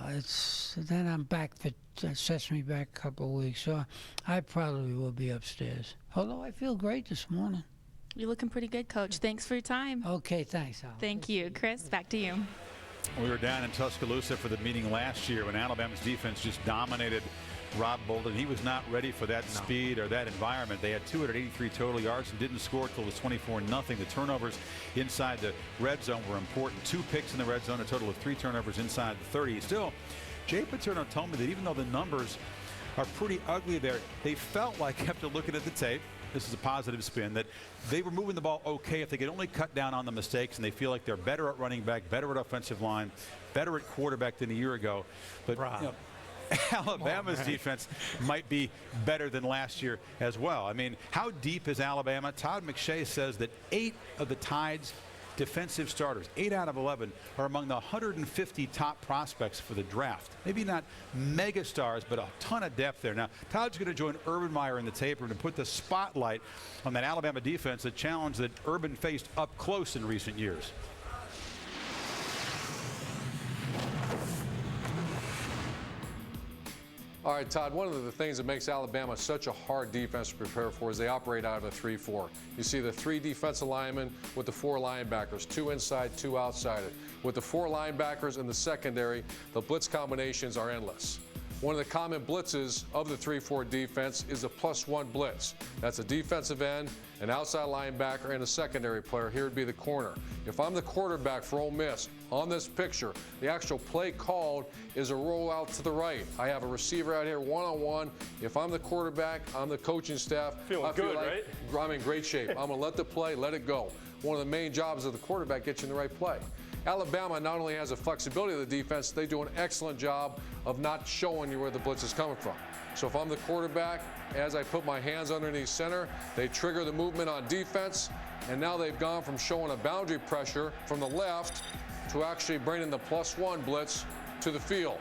I'm back that sets me back a couple of weeks. So I probably will be upstairs. Although I feel great this morning. You're looking pretty good, Coach. Thanks for your time. Okay, thanks, Al. Thank you. Chris, back to you. We were down in Tuscaloosa for the meeting last year when Alabama's defense just dominated Rob Bolden. He was not ready for that speed or that environment. They had 283 total yards and didn't score until it was 24-0. The turnovers inside the red zone were important. 2 picks in the red zone, a total of 3 turnovers inside the 30. Still, Jay Paterno told me that even though the numbers are pretty ugly there, they felt like, after looking at the tape, this is a positive spin, that they were moving the ball okay if they could only cut down on the mistakes, and they feel like they're better at running back, better at offensive line, better at quarterback than a year ago. But Alabama's defense might be better than last year as well. I mean, how deep is Alabama? Todd McShay says that 8 of the Tide's defensive starters, 8 out of 11, are among the 150 top prospects for the draft. Maybe not mega stars, but a ton of depth there. Now, Todd's going to join Urban Meyer in the tape room to put the spotlight on that Alabama defense, a challenge that Urban faced up close in recent years. All right, Todd, one of the things that makes Alabama such a hard defense to prepare for is they operate out of a 3-4. You see the 3 defensive linemen with the 4 linebackers, 2 inside, 2 outside. With the 4 linebackers in the secondary, the blitz combinations are endless. One of the common blitzes of the 3-4 defense is the +1 blitz. That's a defensive end, an outside linebacker, and a secondary player. Here would be the corner. If I'm the quarterback for Ole Miss, on this picture, the actual play called is a rollout to the right. I have a receiver out here one-on-one. If I'm the quarterback, I'm the coaching staff. I feel good, like I'm in great shape. I'm going to let the play, let it go. One of the main jobs of the quarterback, get you in the right play. Alabama not only has the flexibility of the defense, they do an excellent job of not showing you where the blitz is coming from. So if I'm the quarterback, as I put my hands underneath center, they trigger the movement on defense, and now they've gone from showing a boundary pressure from the left to actually bringing the +1 blitz to the field.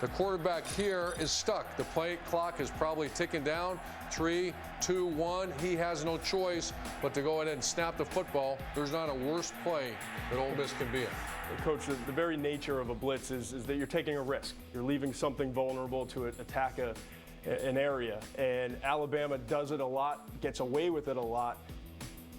The quarterback here is stuck. The play clock is probably ticking down. 3, 2, 1. He has no choice but to go ahead and snap the football. There's not a worse play that Ole Miss can be in. Coach, the very nature of a blitz is that you're taking a risk. You're leaving something vulnerable to attack an area. And Alabama does it a lot, gets away with it a lot,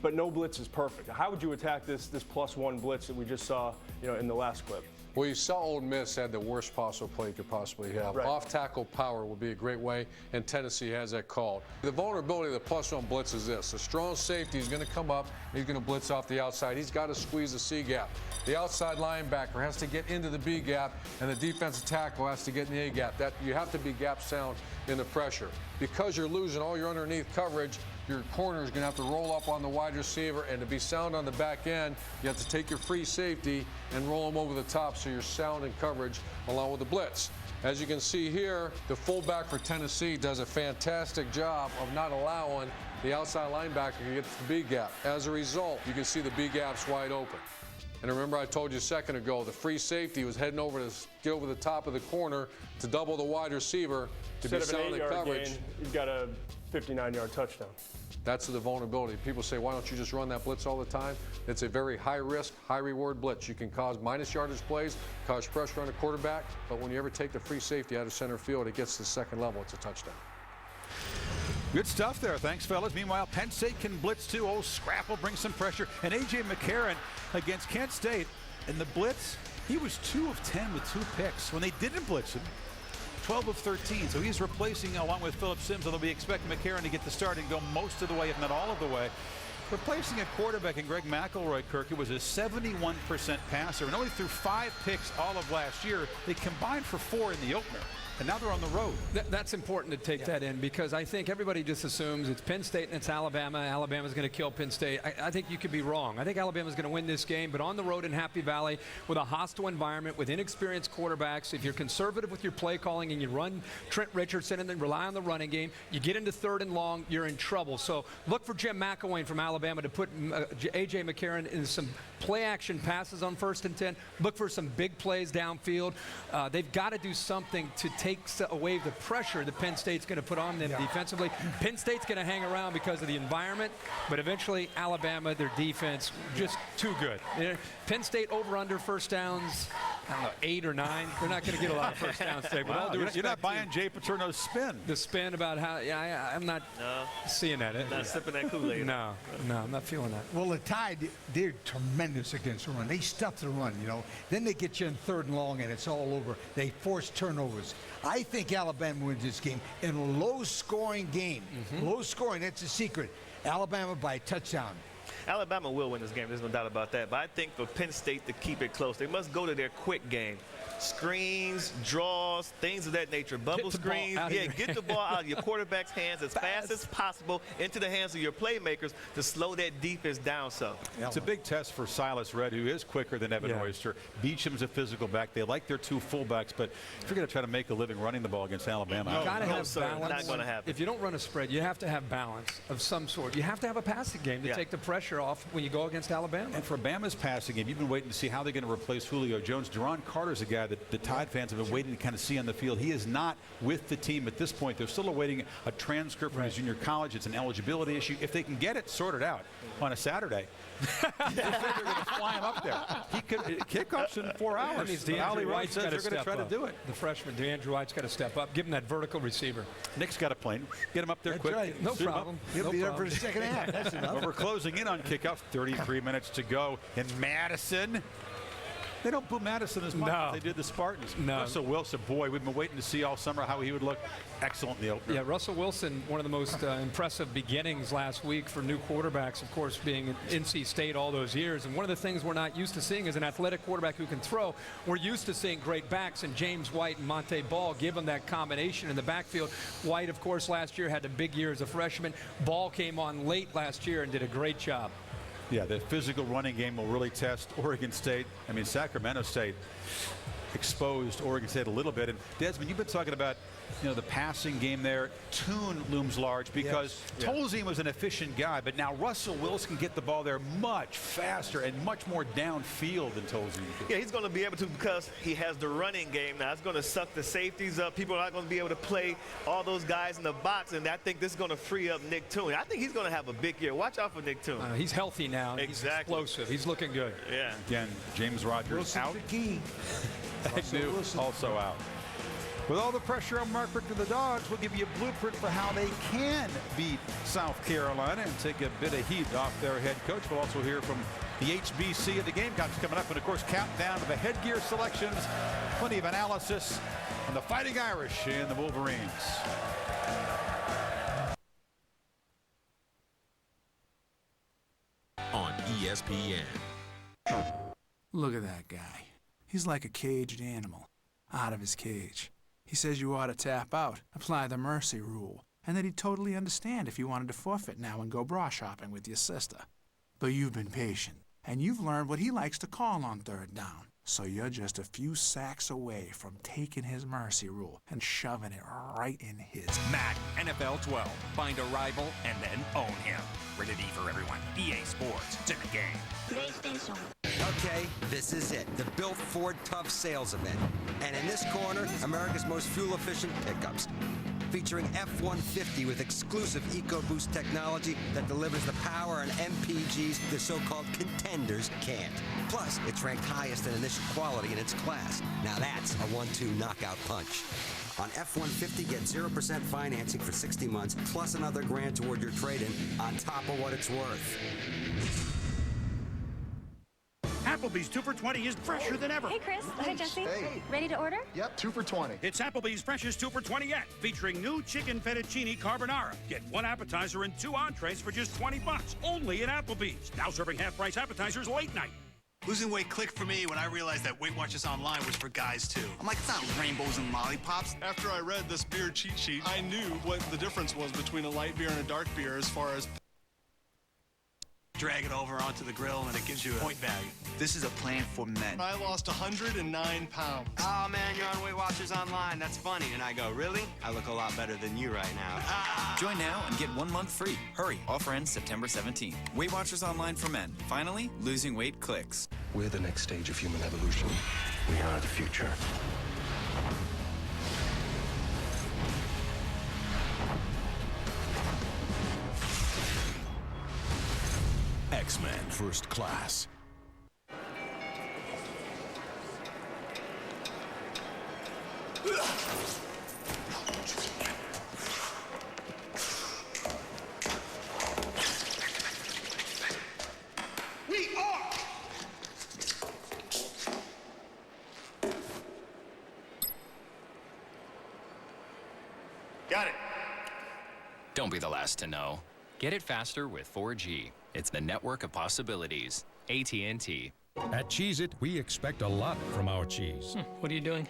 but no blitz is perfect. How would you attack this +1 blitz that we just saw, in the last clip? Well, you saw Ole Miss had the worst possible play you could possibly have. Right. Off-tackle power would be a great way, and Tennessee has that called. The vulnerability of the +1 blitz is this. A strong safety is going to come up. He's going to blitz off the outside. He's got to squeeze the C gap. The outside linebacker has to get into the B gap, and the defensive tackle has to get in the A gap. You have to be gap sound in the pressure. Because you're losing all your underneath coverage, your corner is going to have to roll up on the wide receiver, and to be sound on the back end, you have to take your free safety and roll them over the top so you're sound in coverage along with the blitz. As you can see here, the fullback for Tennessee does a fantastic job of not allowing the outside linebacker to get to the B gap. As a result, you can see the B gap's wide open. And remember, I told you a second ago, the free safety was heading over to get over the top of the corner to double the wide receiver to be sound in coverage. Gain, you've got a 59-yard touchdown. That's the vulnerability. People say, why don't you just run that blitz all the time? It's a very high-risk, high-reward blitz. You can cause minus yardage plays, cause pressure on a quarterback, but when you ever take the free safety out of center field, it gets to the second level. It's a touchdown. Good stuff there. Thanks, fellas. Meanwhile, Penn State can blitz too. Oh, Scrapple brings some pressure. And A.J. McCarron against Kent State. In the blitz, he was 2 of 10 with 2 picks. When they didn't blitz him, 12 of 13. So he's replacing, along with Phillip Sims, although we expect McCarron to get the start and go most of the way, if not all of the way. Replacing a quarterback in Greg McElroy, Kirk, who was a 71% passer and only threw 5 picks all of last year. They combined for 4 in the opener. And now they're on the road. That's important to take that in, because I think everybody just assumes it's Penn State and it's Alabama. Alabama's going to kill Penn State. I think you could be wrong. I think Alabama's going to win this game, but on the road in Happy Valley with a hostile environment, with inexperienced quarterbacks, if you're conservative with your play calling and you run Trent Richardson and then rely on the running game, you get into 3rd and long, you're in trouble. So look for Jim McElwain from Alabama to put A.J. McCarron in some play-action passes on 1st and 10. Look for some big plays downfield. They've got to do something to take away the pressure that Penn State's going to put on them defensively. Penn State's going to hang around because of the environment, but eventually Alabama, their defense, just too good. Penn State over-under first downs, I don't know, 8 or 9. They're not going to get a lot of first downs today. Wow, you're not buying Jay Paterno's spin. The spin about how, I'm not seeing that. Not sipping that Kool-Aid. No, I'm not feeling that. Well, the Tide, they're tremendous against the run. They stuff the run, Then they get you in 3rd and long, and it's all over. They force turnovers. I think Alabama wins this game in a low-scoring game. Low scoring, that's the secret. Alabama by a touchdown. Alabama will win this game, there's no doubt about that. But I think for Penn State to keep it close, they must go to their quick game. Screens, draws, things of that nature. Bubble screens. Get the ball out of your quarterback's hands as fast as possible into the hands of your playmakers to slow that defense down some. It's a big test for Silas Redd, who is quicker than Evan Oyster. Beacham's a physical back. They like their 2 fullbacks, but if you're going to try to make a living running the ball against Alabama, you got to have balance. Not going to happen. If you don't run a spread, you have to have balance of some sort. You have to have a passing game to take the pressure off when you go against Alabama. And for Bama's passing game, you've been waiting to see how they're going to replace Julio Jones. Deron Carter's a guy that the Tide fans have been waiting to kind of see on the field. He is not with the team at this point. They're still awaiting a transcript from his junior college. It's an eligibility issue. If they can get it sorted out on a Saturday, they're going to fly him up there. He could kickoffs in 4 hours. That means DeAndre White's got to they're going to try to do it. The freshman DeAndre White's got to step up. Give him that vertical receiver. Nick's got a plane. Get him up there quick. Right. No problem. He'll be there for the second half. That's enough. Well, we're closing in on kickoff. 33 minutes to go in Madison. They don't boo Madison as much as they did the Spartans. Russell Wilson, boy, we've been waiting to see all summer how he would look. Excellent in the opener. Yeah, Russell Wilson, one of the most impressive beginnings last week for new quarterbacks, of course, being at NC State all those years. And one of the things we're not used to seeing is an athletic quarterback who can throw. We're used to seeing great backs, and James White and Monte Ball give them that combination in the backfield. White, of course, last year had a big year as a freshman. Ball came on late last year and did a great job. Yeah, the physical running game will really test Oregon State. I mean, Sacramento State. exposed Oregon State a little bit. And Desmond, you've been talking about, the passing game there. Toon looms large because Tolzien was an efficient guy, but now Russell Wilson can get the ball there much faster and much more downfield than Tolzien could. Yeah, he's going to be able to because he has the running game. Now, it's going to suck the safeties up. People are not going to be able to play all those guys in the box, and I think this is going to free up Nick Toon. I think he's going to have a big year. Watch out for Nick Toon. He's healthy now. Exactly. He's explosive. He's looking good. Yeah. Again, James Rogers out. Agnew also out. With all the pressure on Mark Richt and the Dogs, we'll give you a blueprint for how they can beat South Carolina and take a bit of heat off their head coach. We'll also hear from the HBC of the Gamecocks coming up. And, of course, countdown to the headgear selections. Plenty of analysis on the Fighting Irish and the Wolverines. On ESPN. Look at that guy. He's like a caged animal, out of his cage. He says you ought to tap out, apply the mercy rule, and that he'd totally understand if you wanted to forfeit now and go bra shopping with your sister. But you've been patient, and you've learned what he likes to call on third down. So you're just a few sacks away from taking his mercy rule and shoving it right in his. Madden NFL 12. Find a rival and then own him. Rated E for everyone. EA Sports. It's in the game. PlayStation. Okay, this is it. The Built Ford Tough Sales event. And in this corner, America's most fuel-efficient pickups. Featuring F-150 with exclusive EcoBoost technology that delivers the power and MPGs the so-called contenders can't. Plus, it's ranked highest in initial quality in its class. Now that's a 1-2 knockout punch. On F-150, get 0% financing for 60 months, plus another $1,000 toward your trade-in on top of what it's worth. Applebee's 2 for $20 is fresher than ever. Hey, Chris. Hi, Jesse. Hey. Ready to order? Yep, 2 for $20. It's Applebee's freshest 2 for $20 yet, featuring new chicken fettuccine carbonara. Get 1 appetizer and 2 entrees for just $20. Only at Applebee's. Now serving half-price appetizers late night. Losing weight clicked for me when I realized that Weight Watchers Online was for guys too. I'm like, it's not rainbows and lollipops. After I read this beer cheat sheet, I knew what the difference was between a light beer and a dark beer as far as drag it over onto the grill and it gives you a point value. This is a plan for men. I lost 109 pounds. Oh man, you're on Weight Watchers Online. That's funny. And I go, really? I look a lot better than you right now. Join now and get 1 month free. Hurry, offer ends September 17th. Weight Watchers Online for men. Finally, losing weight clicks. We're the next stage of human evolution. We are the future. X-Men First Class. We are! Got it. Don't be the last to know. Get it faster with 4G. It's the network of possibilities. AT&T. At Cheez-It, we expect a lot from our cheese. What are you doing?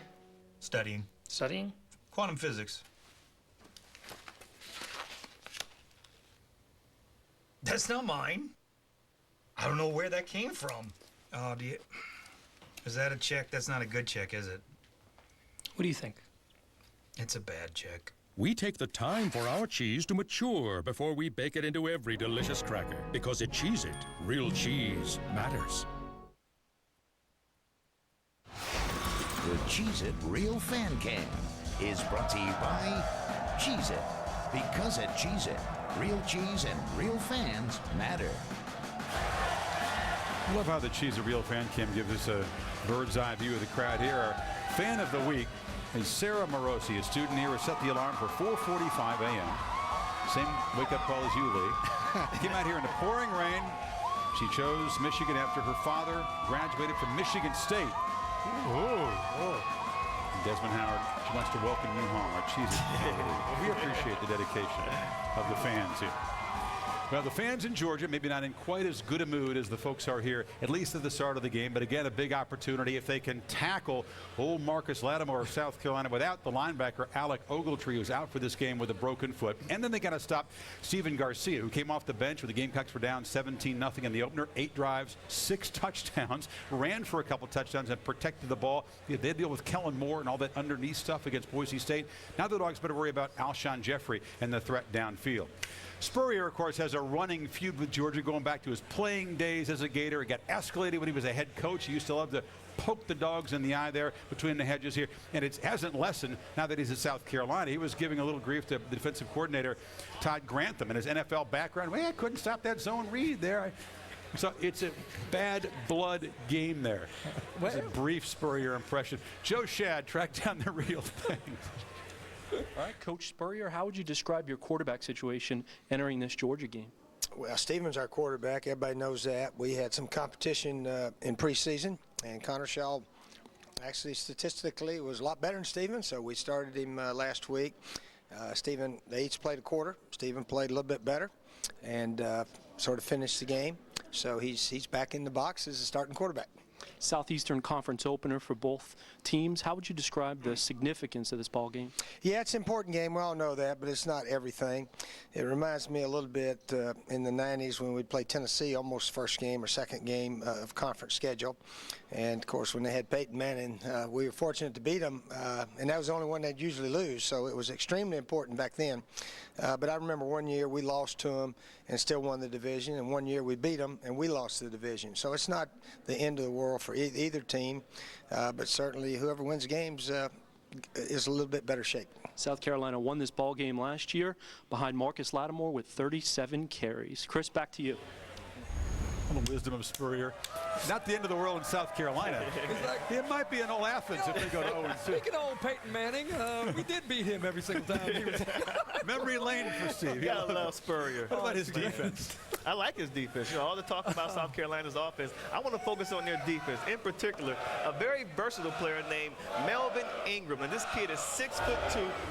Studying. Studying? Quantum physics. That's not mine. I don't know where that came from. Oh, is that a check? That's not a good check, is it? What do you think? It's a bad check. We take the time for our cheese to mature before we bake it into every delicious cracker. Because at Cheez-It, real cheese matters. The Cheez-It Real Fan Cam is brought to you by Cheez-It. Because at Cheez-It, real cheese and real fans matter. I love how the Cheez-It Real Fan Cam gives us a bird's eye view of the crowd here. Our fan of the week is Sarah Morosi, a student here who set the alarm for 4:45 a.m. Same wake-up call as you, Lee. Came out here in the pouring rain. She chose Michigan after her father graduated from Michigan State. Desmond Howard, she wants to welcome you home. Our Cheez-It family. We appreciate the dedication of the fans here. Well, the fans in Georgia maybe not in quite as good a mood as the folks are here, at least at the start of the game. But again, a big opportunity if they can tackle old Marcus Lattimore of South Carolina without the linebacker Alec Ogletree, who's out for this game with a broken foot. And then they got to stop Stephen Garcia, who came off the bench when the Gamecocks were down 17-0 in the opener. 8 drives, 6 touchdowns, ran for a couple touchdowns and protected the ball. They deal with Kellen Moore and all that underneath stuff against Boise State. Now the Dogs better worry about Alshon Jeffrey and the threat downfield. Spurrier, of course, has a running feud with Georgia going back to his playing days as a Gator. It got escalated when he was a head coach. He used to love to poke the Dogs in the eye there between the hedges here. And it hasn't lessened now that he's in South Carolina. He was giving a little grief to the defensive coordinator, Todd Grantham, and his NFL background. Well, I couldn't stop that zone read there. So it's a bad blood game there. It's a brief Spurrier impression. Joe Shad tracked down the real thing. All right, Coach Spurrier, how would you describe your quarterback situation entering this Georgia game? Well, Steven's our quarterback. Everybody knows that. We had some competition in preseason, and Connor Shaw actually statistically was a lot better than Steven, so we started him last week. Steven, they each played a quarter. Steven played a little bit better and sort of finished the game. So he's back in the box as a starting quarterback. Southeastern Conference opener for both teams. How would you describe the significance of this ball game? Yeah, it's an important game. We all know that, but it's not everything. It reminds me a little bit in the 90s when we played Tennessee, almost first game or second game of conference schedule. And, of course, when they had Peyton Manning, we were fortunate to beat them, and that was the only one they'd usually lose, so it was extremely important back then. But I remember one year we lost to them and still won the division, and one year we beat them and we lost the division. So it's not the end of the world for either team, but certainly whoever wins games is a little bit better shape. South Carolina won this ball game last year behind Marcus Lattimore with 37 carries. Chris, back to you. A little wisdom of Spurrier. Not the end of the world in South Carolina. It might be an old Athens if they go to 0-2. Speaking of old Peyton Manning, we did beat him every single time. He was Memory lane for Steve. You gotta love Spurrier. What about his defense? I like his defense. You know, all the talk about South Carolina's offense, I want to focus on their defense. In particular, a very versatile player named Melvin Ingram. And this kid is 6'2",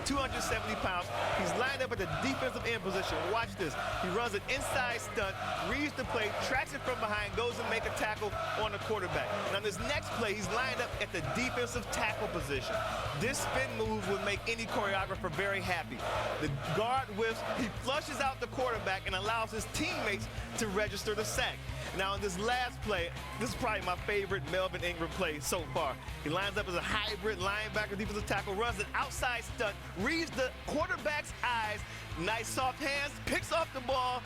270 pounds. He's lined up at the defensive end position. Watch this. He runs an inside stunt, reads the play, tracks it from behind, goes and make a tackle on the quarterback. Now, this next play, he's lined up at the defensive tackle position. This spin move would make any choreographer very happy. The guard whiffs, he flushes out the quarterback and allows his teammates to register the sack. Now, in this last play, this is probably my favorite Melvin Ingram play so far. He lines up as a hybrid linebacker, defensive tackle, runs an outside stunt, reads the quarterback's eyes, nice soft hands, picks off the ball,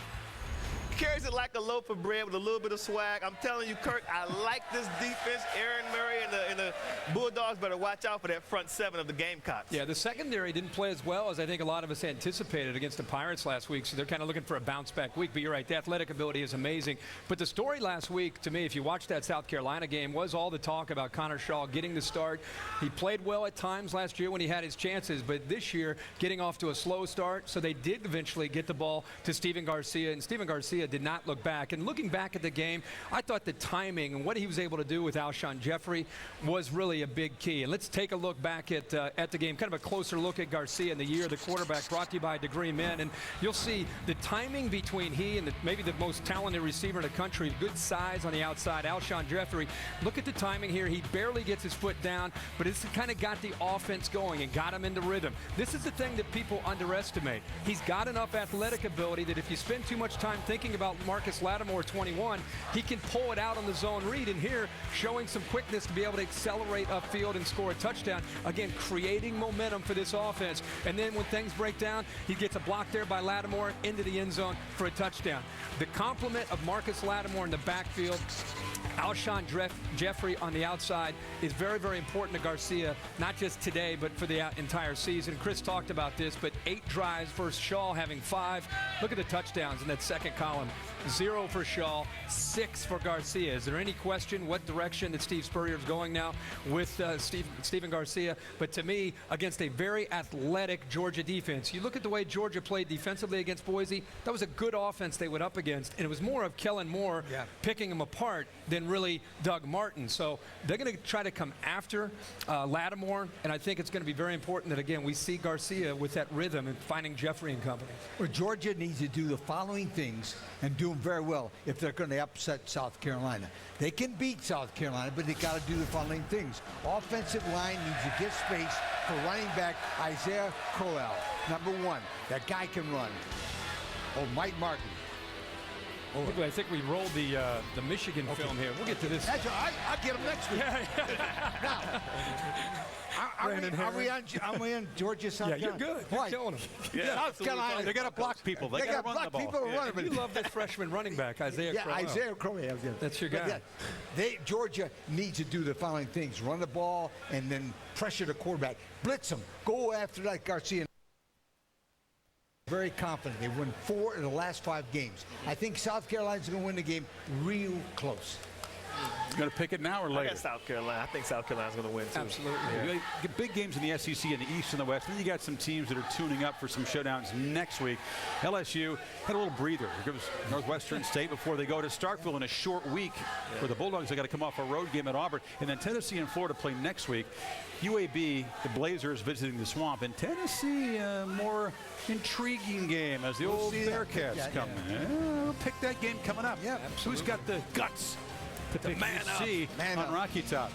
carries it like a loaf of bread with a little bit of swag. I'm telling you, Kirk, I like this defense. Aaron Murray and the Bulldogs better watch out for that front seven of the Gamecocks. Yeah, the secondary didn't play as well as I think a lot of us anticipated against the Pirates last week, so they're kind of looking for a bounce-back week. But you're right, the athletic ability is amazing. But the story last week, to me, if you watched that South Carolina game, was all the talk about Connor Shaw getting the start. He played well at times last year when he had his chances, but this year getting off to a slow start, so they did eventually get the ball to Stephen Garcia, and Stephen Garcia did not look back. And looking back at the game, I thought the timing and what he was able to do with Alshon Jeffrey was really a big key. And let's take a look back at the game, kind of a closer look at Garcia in the year, the quarterback, brought to you by Degree Men. And you'll see the timing between he and maybe the most talented receiver in the country, good size on the outside, Alshon Jeffrey. Look at the timing here. He barely gets his foot down, but it's kind of got the offense going and got him into rhythm. This is the thing that people underestimate. He's got enough athletic ability that if you spend too much time thinking about Marcus Lattimore, 21, he can pull it out on the zone read. And here, showing some quickness to be able to accelerate upfield and score a touchdown. Again, creating momentum for this offense. And then when things break down, he gets a block there by Lattimore into the end zone for a touchdown. The complement of Marcus Lattimore in the backfield, Alshon Jeffrey on the outside is very, very important to Garcia, not just today, but for the entire season. Chris talked about this, but 8 drives versus Shaw having 5. Look at the touchdowns in that second column. 0 for Shaw, 6 for Garcia. Is there any question what direction that Steve Spurrier is going now with with Steven Garcia. But to me, against a very athletic Georgia defense, you look at the way Georgia played defensively against Boise, that was a good offense they went up against. And it was more of Kellen Moore picking them apart than really Doug Martin. So they're going to try to come after Lattimore. And I think it's going to be very important that, again, we see Garcia with that rhythm and finding Jeffrey and company. Well, Georgia needs to do the following things and do them very well if they're going to upset South Carolina. They can beat South Carolina, but they got to do the following things. Offensive line needs to get space for running back Isaiah Crowell. Number one, that guy can run. Oh, Mike Martin. Oh. I think we rolled the Michigan film here. We'll get to this. That's all right. I'll get him next week. Now, are we on Georgia, South Carolina? You're good. You're killing them. Yeah, South Carolina. They got to block people. They got to block people and run. You love this freshman running back, Isaiah Crowell. Isaiah Crowell. That's your guy. Georgia needs to do the following things. Run the ball and then pressure the quarterback. Blitz them. Go after that Garcia. Very confident. They won 4 of the last 5 games. I think South Carolina's going to win the game real close. Going to pick it now or later? I got South Carolina. I think South Carolina's going to win, too. Absolutely. Yeah. You get big games in the SEC in the East and the West. Then you got some teams that are tuning up for some showdowns next week. LSU had a little breather. Here goes Northwestern State before they go to Starkville in a short week. For the Bulldogs, they got to come off a road game at Auburn. And then Tennessee and Florida play next week. UAB, the Blazers visiting the Swamp. And Tennessee, a more intriguing game as the old Bearcats come in. We'll pick that game coming up. Yeah, who's got the guts to pick UC on Rocky Top?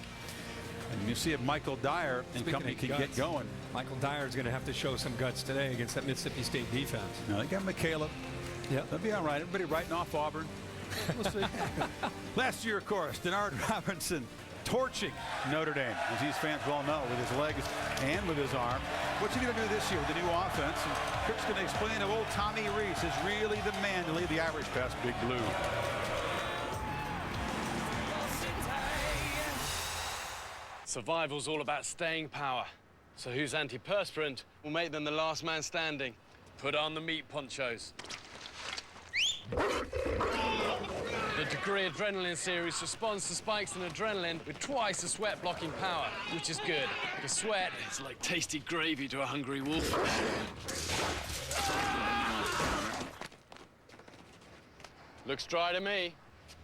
And you see if Michael Dyer and company can get going. Michael Dyer is going to have to show some guts today against that Mississippi State defense. Now they got McCaleb. Yeah, they'll be all right. Everybody writing off Auburn. We'll see. Last year, of course, Denard Robinson torching Notre Dame, as these fans well know, with his legs and with his arm. What's he going to do this year with the new offense? And Kirk's going to explain that old Tommy Rees is really the man to lead the Irish past Big Blue. Survival's all about staying power. So who's antiperspirant will make them the last man standing. Put on the meat ponchos. The Degree Adrenaline series responds to spikes in adrenaline with twice the sweat-blocking power, which is good. The sweat is like tasty gravy to a hungry wolf. Looks dry to me.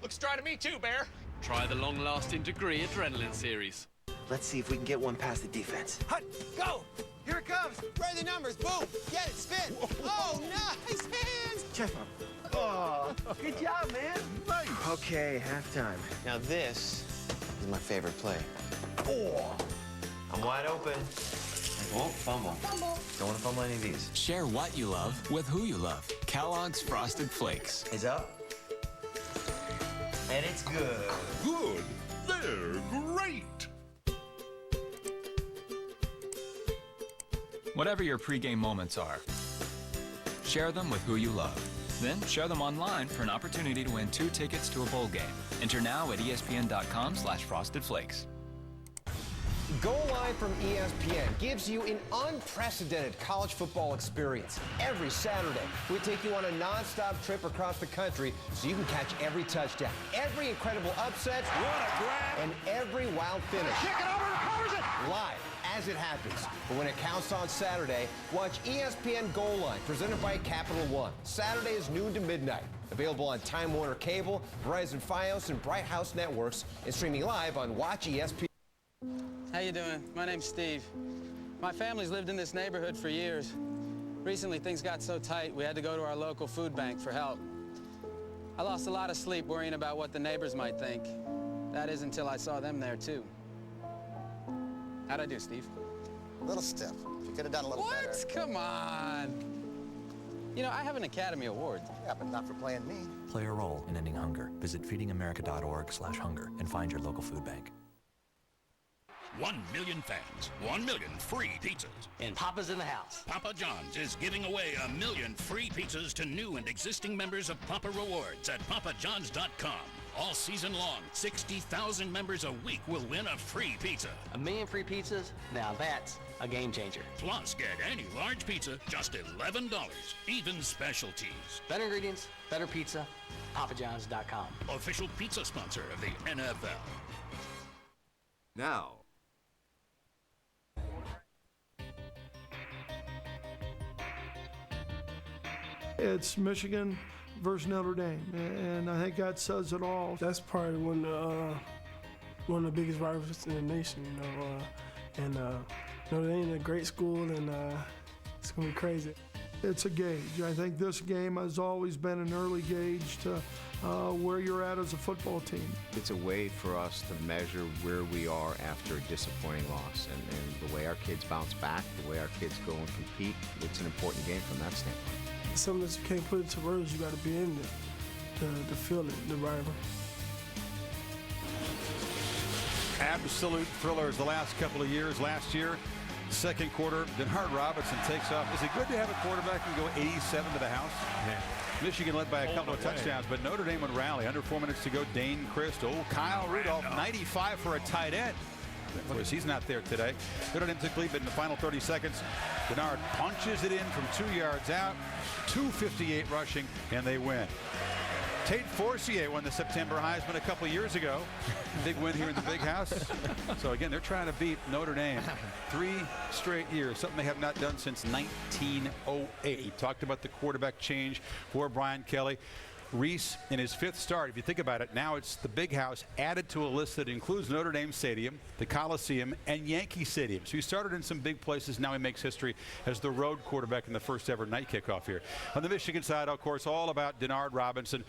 Looks dry to me too, Bear. Try the long-lasting Degree Adrenaline series. Let's see if we can get one past the defense. Hut, go! Here it comes. Where are the numbers? Boom! Get it, spin! Oh, nice hands! Check them. Oh, good job, man. Nice. Okay, halftime. Now this is my favorite play. Oh, I'm wide open. I won't fumble. Don't want to fumble any of these. Share what you love with who you love. Kellogg's Frosted Flakes. Is up. And it's good. Good. They're great. Whatever your pregame moments are, share them with who you love. Then share them online for an opportunity to win 2 tickets to a bowl game. Enter now at ESPN.com/frostedflakes. Go Live from ESPN gives you an unprecedented college football experience. Every Saturday, we take you on a non-stop trip across the country so you can catch every touchdown, every incredible upset, What a grab! and every wild finish. Kick it over, covers it! Live as it happens. But when it counts on Saturday, watch ESPN Goal Line, presented by Capital One. Saturdays noon to midnight. Available on Time Warner Cable, Verizon Fios, and Bright House Networks, and streaming live on Watch ESPN. How you doing? My name's Steve. My family's lived in this neighborhood for years. Recently, things got so tight, we had to go to our local food bank for help. I lost a lot of sleep worrying about what the neighbors might think. That is until I saw them there, too. How'd I do, Steve? A little stiff. You could have done a little better. What? Come on. You know, I have an Academy Award. Yeah, but not for playing me. Play a role in ending hunger. Visit feedingamerica.org/hunger and find your local food bank. 1 million fans, 1 million free pizzas. And Papa's in the house. Papa John's is giving away 1 million free pizzas to new and existing members of Papa Rewards at papajohns.com. All season long, 60,000 members a week will win a free pizza. 1 million free pizzas? Now that's a game changer. Plus, get any large pizza, just $11, even specialties. Better ingredients, better pizza, papajohns.com. Official pizza sponsor of the NFL. Now, It's Michigan versus Notre Dame, and I think that says it all. That's probably one of the biggest rivals in the nation, and Notre Dame is a great school, and it's gonna be crazy. It's a gauge. I think this game has always been an early gauge to where you're at as a football team. It's a way for us to measure where we are after a disappointing loss, and the way our kids bounce back, the way our kids go and compete. It's an important game from that standpoint. Something that you can't put into words. You got to be in it to feel it, the rivalry. Absolute thrillers the last couple of years. Last year, second quarter, Denard Robinson takes off. Is it good to have a quarterback who can go 87 to the house? Yeah. Michigan led by a couple of touchdowns, but Notre Dame would rally. Under 4 minutes to go, Dane Christ. Oh, Kyle Rudolph, 95 for a tight end. Of course, he's not there today. Notre Dame took lead, but in the final 30 seconds, Denard punches it in from 2 yards out. 258 rushing, and they win. Tate Forcier won the September Heisman a couple years ago. Big win here in the big house. So again, they're trying to beat Notre Dame 3 straight years, something they have not done since 1908. We talked about the quarterback change for Brian Kelly. Reese in his 5th start, if you think about it, now it's the big house added to a list that includes Notre Dame Stadium, the Coliseum, and Yankee Stadium. So he started in some big places. Now he makes history as the road quarterback in the first ever night kickoff here. On the Michigan side, of course, all about Denard Robinson.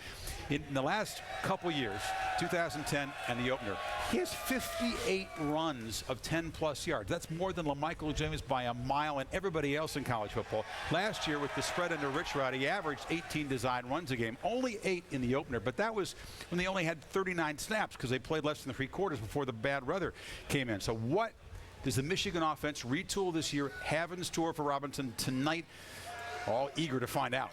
In the last couple years, 2010 and the opener, he has 58 runs of 10-plus yards. That's more than LaMichael James by a mile and everybody else in college football. Last year, with the spread under Rich Rod, he averaged 18 design runs a game. Only 8 in the opener, but that was when they only had 39 snaps because they played less than 3 quarters before the bad weather came in. So what does the Michigan offense retool this year have in store for Robinson tonight? All eager to find out.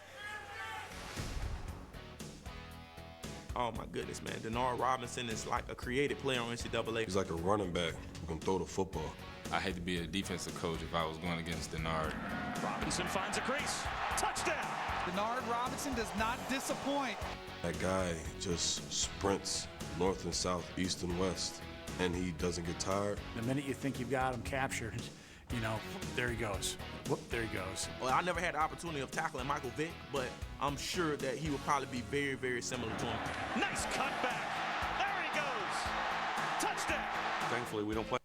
Oh my goodness, man. Denard Robinson is like a creative player on NCAA. He's like a running back who can throw the football. I hate to be a defensive coach if I was going against Denard. Robinson finds a crease. Touchdown! Denard Robinson does not disappoint. That guy just sprints north and south, east and west, and he doesn't get tired. The minute you think you've got him captured, you know, there he goes. Whoop, there he goes. Well, I never had the opportunity of tackling Michael Vick, but I'm sure that he would probably be very, very similar to him. Nice cutback. There he goes. Touchdown. Thankfully, we don't play.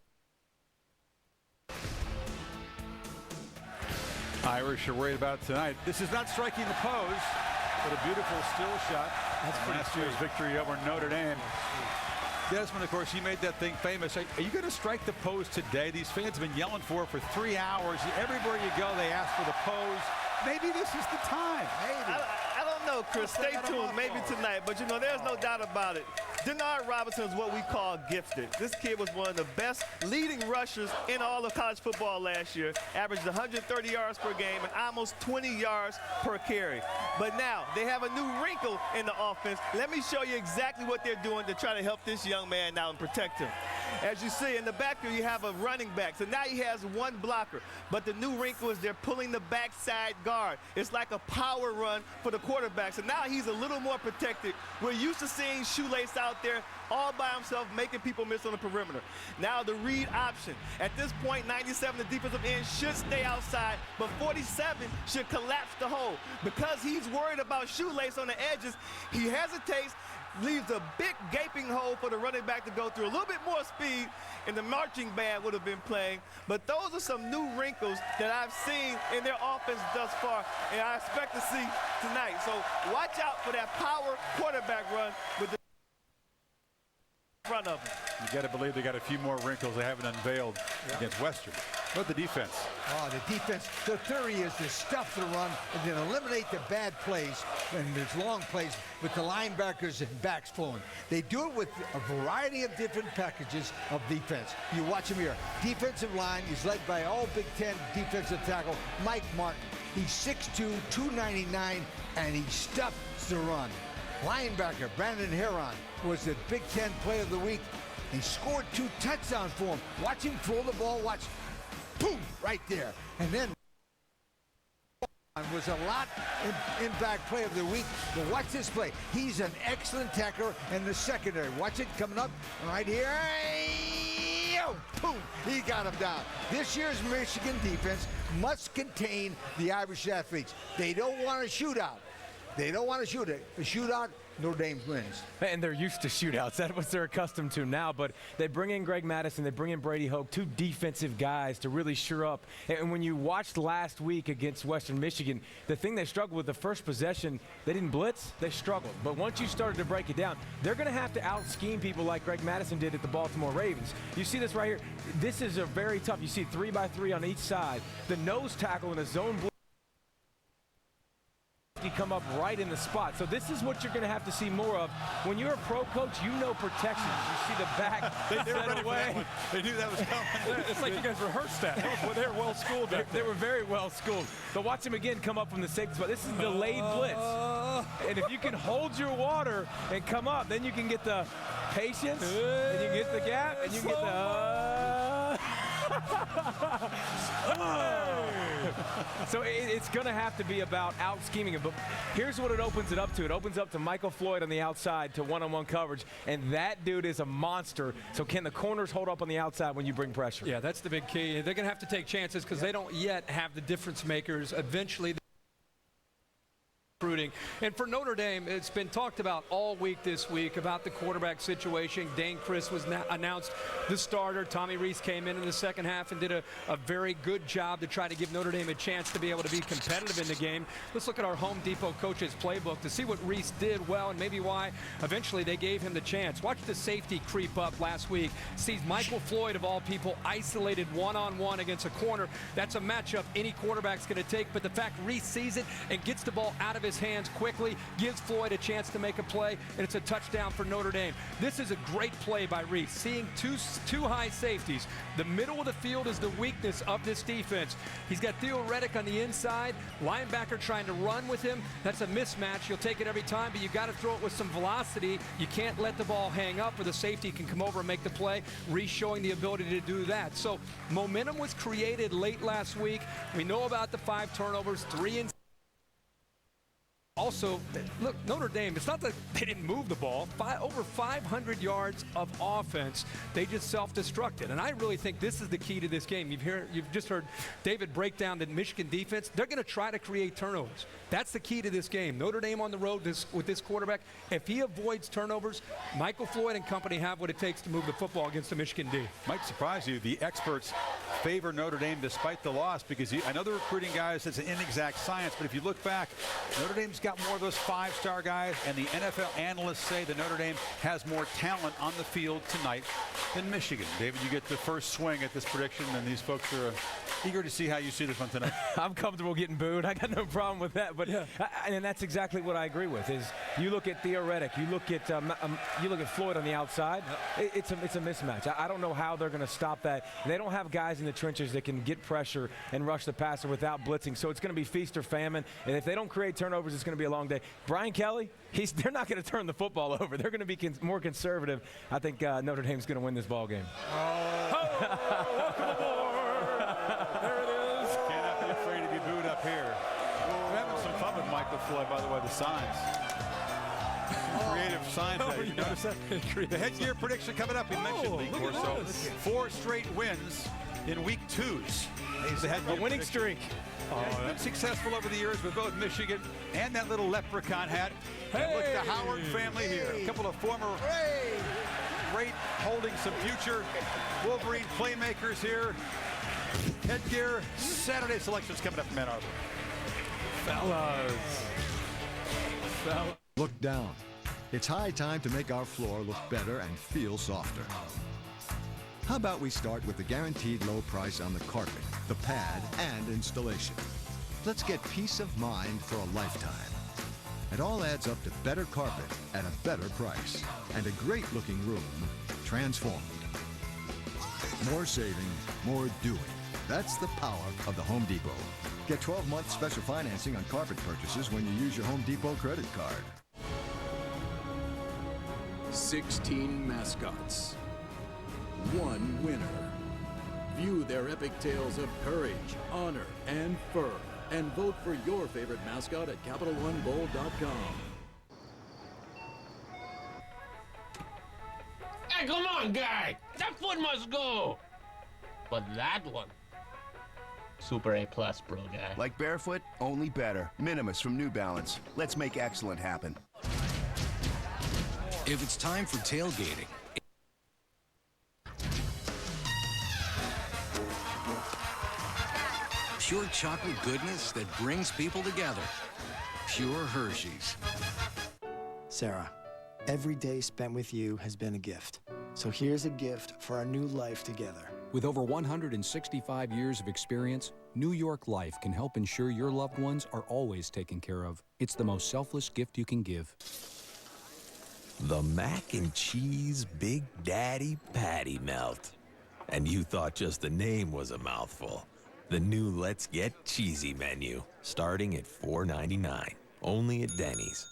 Irish are worried about tonight. This is not striking the pose, but a beautiful still shot. That's last year's victory over Notre Dame. Desmond, of course, you made that thing famous. Are you going to strike the pose today? These fans have been yelling for it for 3 hours. Everywhere you go, they ask for the pose. Maybe this is the time. Maybe. I don't know, Chris. Stay tuned. Maybe tonight. But, you know, there's no doubt about it. Denard Robinson is what we call gifted. This kid was one of the best leading rushers in all of college football last year. Averaged 130 yards per game and almost 20 yards per carry. But now they have a new wrinkle in the offense. Let me show you exactly what they're doing to try to help this young man out and protect him. As you see in the backfield, you have a running back. So now he has one blocker. But the new wrinkle is they're pulling the backside guard. It's like a power run for the quarterback. So now he's a little more protected. We're used to seeing Shoelace out there all by himself making people miss on the perimeter. Now the read option. At this point, 97, the defensive end should stay outside, but 47 should collapse the hole. Because he's worried about Shoelace on the edges, he hesitates, leaves a big gaping hole for the running back to go through. A little bit more speed, and the marching band would have been playing. But those are some new wrinkles that I've seen in their offense thus far, and I expect to see tonight. So watch out for that power quarterback run with the front of them. You got to believe they got a few more wrinkles they haven't unveiled against Western. But the defense. Oh, the defense. The theory is to stuff the run and then eliminate the bad plays and there's long plays with the linebackers and backs flowing. They do it with a variety of different packages of defense. You watch him here. Defensive line is led by all Big Ten defensive tackle Mike Martin. He's 6'2", 299, and he stuffs the run. Linebacker Brandon Heron was the Big Ten Player of the Week. He scored 2 touchdowns for him. Watch him throw the ball. Watch. Boom! Right there. And then was a lot impact play of the week. But watch this play. He's an excellent tackler in the secondary. Watch it coming up right here. boom, boom. He got him down. This year's Michigan defense must contain the Irish athletes. They don't want a shootout. They don't want to shoot it. The shootout, Notre Dame wins. And they're used to shootouts. That's what they're accustomed to now. But they bring in Greg Madison. They bring in Brady Hoke, two defensive guys to really shore up. And when you watched last week against Western Michigan, the thing they struggled with the first possession, they didn't blitz. They struggled. But once you started to break it down, they're going to have to out-scheme people like Greg Madison did at the Baltimore Ravens. You see this right here. This is a very tough. You see 3-by-3 on each side. The nose tackle in a zone blitz. Come up right in the spot. So this is what you're going to have to see more of. When you're a pro coach, you know protections. You see the back they were ready for that one. They knew that was coming. It's like you guys rehearsed that. They were well schooled. They were very well schooled. But watch them again come up from the safety spot. This is delayed blitz. And if you can hold your water and come up, then you can get the patience, and you can get the gap, and you can get the So it's going to have to be about out-scheming it. But here's what it opens it up to. It opens up to Michael Floyd on the outside to one-on-one coverage. And that dude is a monster. So can the corners hold up on the outside when you bring pressure? Yeah, that's the big key. They're going to have to take chances because they don't yet have the difference makers. Eventually, recruiting. And for Notre Dame, it's been talked about all week this week about the quarterback situation. Dane Chris was announced the starter. Tommy Rees came in the second half and did a very good job to try to give Notre Dame a chance to be able to be competitive in the game. Let's look at our Home Depot coaches playbook to see what Rees did well and maybe why eventually they gave him the chance. Watch the safety creep up last week. Sees Michael Floyd, of all people, isolated one-on-one against a corner. That's a matchup any quarterback's going to take, but the fact Rees sees it and gets the ball out of his hands quickly gives Floyd a chance to make a play, and it's a touchdown for Notre Dame. This is a great play by Rees, seeing two high safeties. The middle of the field is the weakness of this defense. He's got Theo Reddick on the inside, linebacker trying to run with him. That's a mismatch. You'll take it every time, but you got to throw it with some velocity. You can't let the ball hang up, or the safety can come over and make the play. Rees showing the ability to do that. So momentum was created late last week. We know about the 5 turnovers, 3 in. Also, look, Notre Dame, it's not that they didn't move the ball. Over 500 yards of offense. They just self-destructed. And I really think this is the key to this game. You've just heard David break down the Michigan defense. They're going to try to create turnovers. That's the key to this game. Notre Dame on the road with this quarterback. If he avoids turnovers, Michael Floyd and company have what it takes to move the football against the Michigan D. Might surprise you. The experts favor Notre Dame despite the loss because I know the recruiting guys, it's an inexact science, but if you look back, Notre Dame's got more of those 5-star guys, and the NFL analysts say that Notre Dame has more talent on the field tonight than Michigan. David, you get the first swing at this prediction, and these folks are eager to see how you see this one tonight. I'm comfortable getting booed. I got no problem with that. But yeah. And that's exactly what I agree with. Is you look at Theo Reddick, you look at Floyd on the outside. It's a mismatch. I don't know how they're going to stop that. They don't have guys in the trenches that can get pressure and rush the passer without blitzing. So it's going to be feast or famine. And if they don't create turnovers, it's going to be a long day. Brian Kelly, they're not going to turn the football over. They're going to be more conservative. I think Notre Dame's going to win this ball game. Welcome aboard. There it is. Cannot be afraid to be booed up here. We're having some fun with Michael Floyd, by the way, the signs. Creative signs there. You notice that? The headgear prediction coming up. We mentioned Lee Corso. 4 straight wins in week 2s. A winning streak. He's been successful over the years with both Michigan and that little leprechaun hat. And look, the Howard family here. A couple of former great holding some future Wolverine playmakers here. Headgear Saturday selections coming up from Ann Arbor. Fellas. Look down. It's high time to make our floor look better and feel softer. How about we start with the guaranteed low price on the carpet, the pad, and installation. Let's get peace of mind for a lifetime. It all adds up to better carpet at a better price and a great looking room transformed. More saving, more doing. That's the power of the Home Depot. Get 12-month special financing on carpet purchases when you use your Home Depot credit card. 16 mascots. 1 winner. View their epic tales of courage, honor, and fur, and vote for your favorite mascot at CapitalOneBowl.com. Hey, come on! on, guy. That foot must go. But that one, Super A+, bro, guy. Like barefoot, only better. Minimus from New Balance. Let's make excellent happen. If it's time for tailgating, pure chocolate goodness that brings people together. Pure Hershey's. Sarah, every day spent with you has been a gift. So here's a gift for our new life together. With over 165 years of experience, New York Life can help ensure your loved ones are always taken care of. It's the most selfless gift you can give. The mac and cheese Big Daddy Patty Melt. And you thought just the name was a mouthful. The new Let's Get Cheesy menu, starting at $4.99, only at Denny's.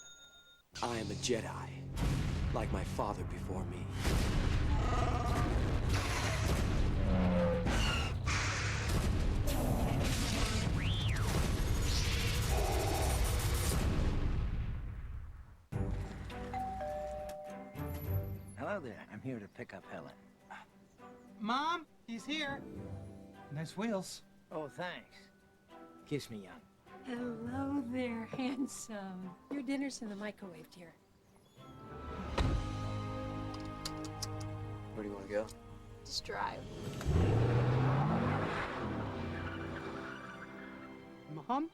I am a Jedi, like my father before me. Hello there. I'm here to pick up Helen. Mom, he's here. Nice wheels. Oh, thanks. Kiss me, young. Hello there, handsome. Your dinner's in the microwave, dear. Where do you want to go? Just drive. Mom?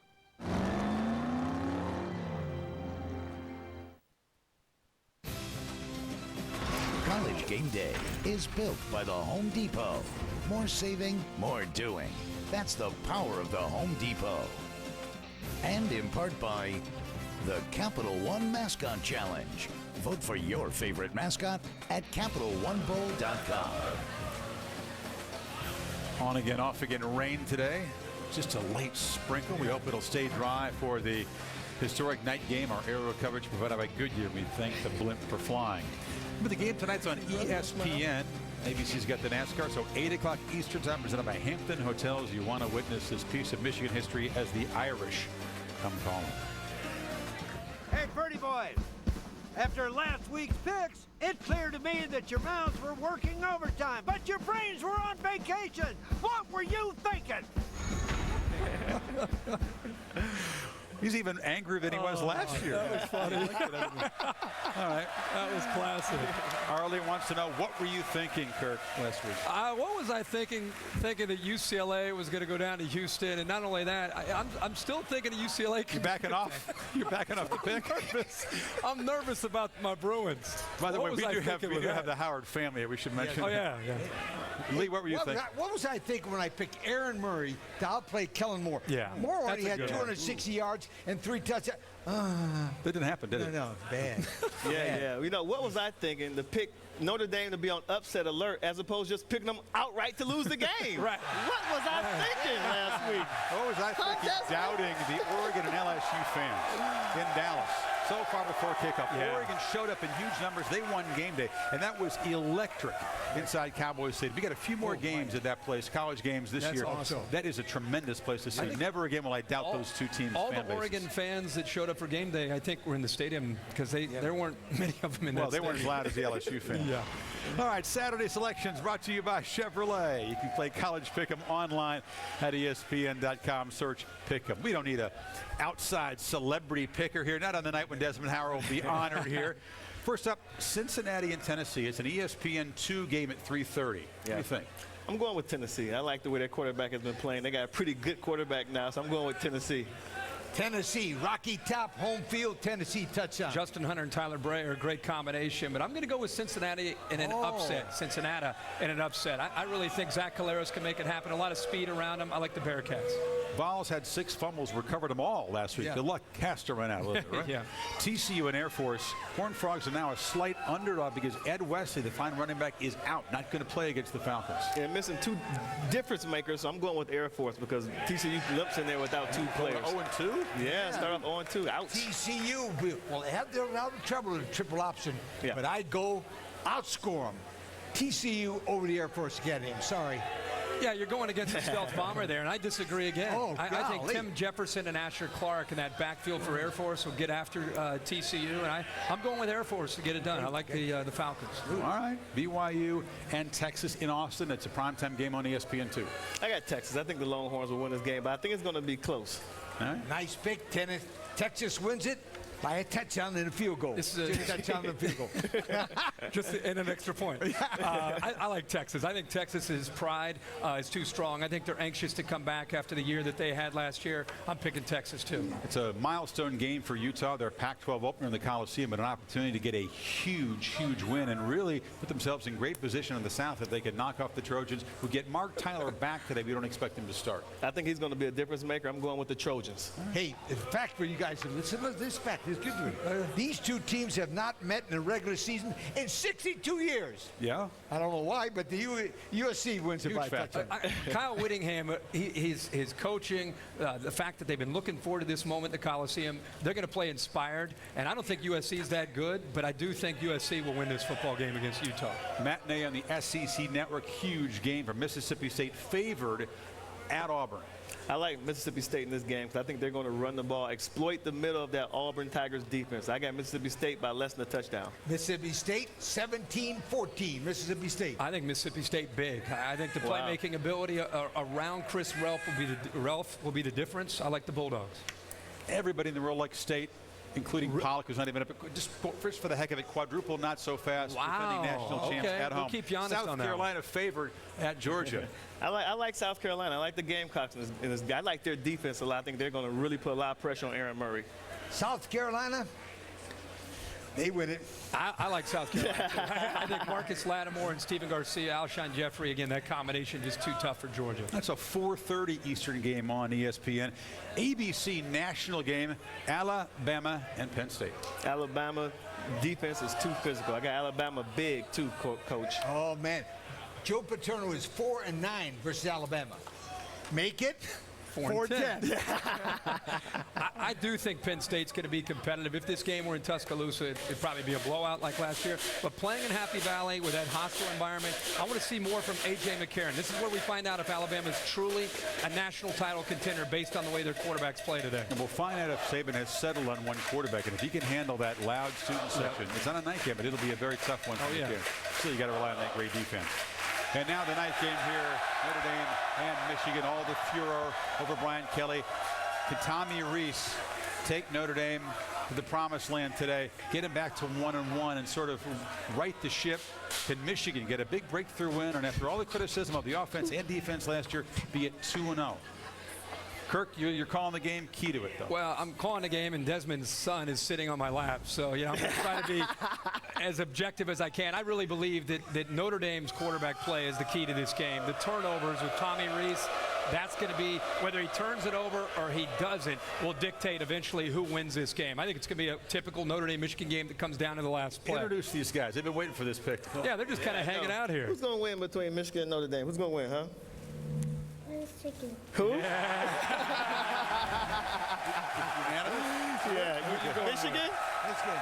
College Game Day is built by the Home Depot. More saving, more doing. That's the power of the Home Depot. And in part by the Capital One Mascot Challenge. Vote for your favorite mascot at CapitalOneBowl.com. On again, off again rain today. Just a late sprinkle. We hope it'll stay dry for the historic night game. Our aerial coverage provided by Goodyear. We thank the blimp for flying. But the game tonight's on ESPN. ABC's got the NASCAR, so 8 o'clock Eastern time, presented by Hampton Hotels. You want to witness this piece of Michigan history as the Irish come calling. Hey, Birdie boys. After last week's picks, it's clear to me that your mouths were working overtime, but your brains were on vacation. What were you thinking? He's even angrier than he was last year. That was funny. All right. That was classic. Arlie wants to know, what were you thinking, Kirk, last week? What was I thinking? Thinking that UCLA was going to go down to Houston, and not only that, I'm still thinking that UCLA. You're backing off. You're backing off the pick. I'm nervous about my Bruins. By the way, we do have the Howard family. We should mention. Oh yeah. Lee, what were you thinking? What was I thinking when I picked Aaron Murray to outplay Kellen Moore? Yeah. Moore already had 260 yards and 3 touchdowns. That didn't happen, did it? No, bad. Yeah. You know, what was I thinking? To pick Notre Dame to be on upset alert as opposed to just picking them outright to lose the game. Right. What was I thinking last week? What was I thinking? Doubting the Oregon and LSU fans in Dallas. So far before kickoff, Oregon showed up in huge numbers. They won game day, and that was electric inside Cowboy Stadium. We got a few more games at that place, college games this year. Awesome. That is a tremendous place to see. Never again will I doubt those two teams' All fan the Oregon fans that showed up for game day, I think, were in the stadium because there weren't many of them in that stadium. Well, they weren't as loud as the LSU fans. Yeah. All right, Saturday selections brought to you by Chevrolet. You can play College Pick'em online at ESPN.com. Search Pick'em. We don't need a outside celebrity picker here. Not on the night when Desmond Howard will be honored here. First up, Cincinnati and Tennessee. It's an ESPN2 game at 3:30. What do you think? I'm going with Tennessee. I like the way their quarterback has been playing. They got a pretty good quarterback now, so I'm going with Tennessee. Tennessee, Rocky Top, home field, Tennessee touchdown. Justin Hunter and Tyler Bray are a great combination, but I'm going to go with Cincinnati in an upset. Cincinnati in an upset. I really think Zach Caleros can make it happen. A lot of speed around him. I like the Bearcats. Vols had 6 fumbles, recovered them all last week. Good luck. Castro ran out a little bit, right? Yeah. TCU and Air Force. Horned Frogs are now a slight underdog because Ed Wesley, the fine running back, is out. Not going to play against the Falcons. Yeah, missing 2 difference makers, so I'm going with Air Force because TCU limps in there without 2 players. 0-2? Yeah, start off 0-2. Ouch. TCU, well, they have their trouble with the triple option, but I'd go outscore them. TCU over the Air Force Academy. I'm sorry. Yeah, you're going against the stealth bomber there, and I disagree again. I think Tim Jefferson and Asher Clark in that backfield for Air Force will get after TCU, and I'm going with Air Force to get it done. I like the Falcons. All right, BYU and Texas in Austin. It's a primetime game on ESPN 2. I got Texas. I think the Longhorns will win this game, but I think it's going to be close. All right. Nice pick. Texas wins it by a touchdown and a field goal. This is a touchdown and a field goal. Just in an extra point. I like Texas. I think Texas's pride is too strong. I think they're anxious to come back after the year that they had last year. I'm picking Texas, too. It's a milestone game for Utah. Their Pac-12 opener in the Coliseum, but an opportunity to get a huge win and really put themselves in great position in the South if they could knock off the Trojans, who get Mark Tyler back today. We don't expect him to start. I think he's going to be a difference maker. I'm going with the Trojans. Hey, the fact for you guys, listen to this fact. These two teams have not met in the regular season in 62 years. Yeah. I don't know why, but the USC wins it by a touchdown. Kyle Whittingham, his coaching, the fact that they've been looking forward to this moment at the Coliseum, they're going to play inspired. And I don't think USC is that good, but I do think USC will win this football game against Utah. Matinee on the SEC Network. Huge game for Mississippi State, favored at Auburn. I like Mississippi State in this game because I think they're going to run the ball, exploit the middle of that Auburn Tigers defense. I got Mississippi State by less than a touchdown. Mississippi State, 17-14. Mississippi State. I think Mississippi State big. I think the playmaking ability around Chris Relf will be the difference. I like the Bulldogs. Everybody in the world likes State, including Pollock, who's not even up. Just first for the heck of it, quadruple not so fast. Wow. Defending national champs at home. We'll keep you honest South on that. Carolina favored at Georgia. I like South Carolina. I like the Gamecocks in this. I like their defense a lot. I think they're going to really put a lot of pressure on Aaron Murray. South Carolina, they win it. I like South Carolina. I think Marcus Lattimore and Stephen Garcia, Alshon Jeffrey, again, that combination just too tough for Georgia. That's a 4:30 Eastern game on ESPN. ABC national game, Alabama and Penn State. Alabama defense is too physical. I got Alabama big too, Coach. Oh, man. Joe Paterno is 4-9 versus Alabama. Make it 4-10. I do think Penn State's going to be competitive. If this game were in Tuscaloosa, it'd probably be a blowout like last year. But playing in Happy Valley with that hostile environment, I want to see more from A.J. McCarron. This is where we find out if Alabama is truly a national title contender based on the way their quarterbacks play today. And we'll find out if Saban has settled on one quarterback. And if he can handle that loud student section, it's on a night game, but it'll be a very tough one for McCarron. So you got to rely on that great defense. And now the night game here, Notre Dame and Michigan, all the furor over Brian Kelly. Can Tommy Rees take Notre Dame to the promised land today, get him back to 1-1 and sort of right the ship? Can Michigan get a big breakthrough win, and after all the criticism of the offense and defense last year, be at 2-0? Kirk, you're calling the game. Key to it, though. Well, I'm calling the game, and Desmond's son is sitting on my lap. So, I'm going to try to be as objective as I can. I really believe that Notre Dame's quarterback play is the key to this game. The turnovers with Tommy Rees, that's going to be, whether he turns it over or he doesn't, will dictate eventually who wins this game. I think it's going to be a typical Notre Dame-Michigan game that comes down to the last play. Introduce these guys. They've been waiting for this pick. Yeah, they're just kind of hanging out here. Who's going to win between Michigan and Notre Dame? Who's going to win, huh? Chicken. Who? Unanimous? Yeah. Michigan? Let's go.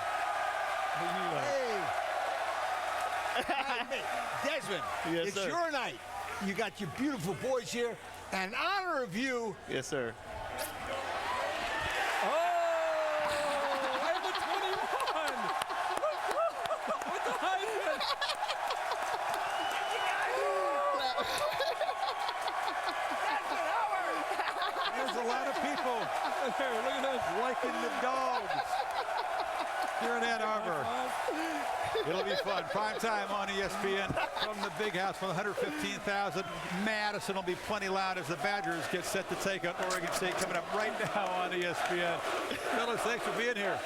Hey, Desmond, Yes, it's sir. your night. You got your beautiful boys here. In honor of you. Yes, sir. And the 21! With the Heisman! There's a lot of people liking the Dogs here in Ann Arbor. It'll be fun. Prime time on ESPN from the big house for 115,000. Madison will be plenty loud as the Badgers get set to take on Oregon State coming up right now on ESPN. Fellas, thanks for being here.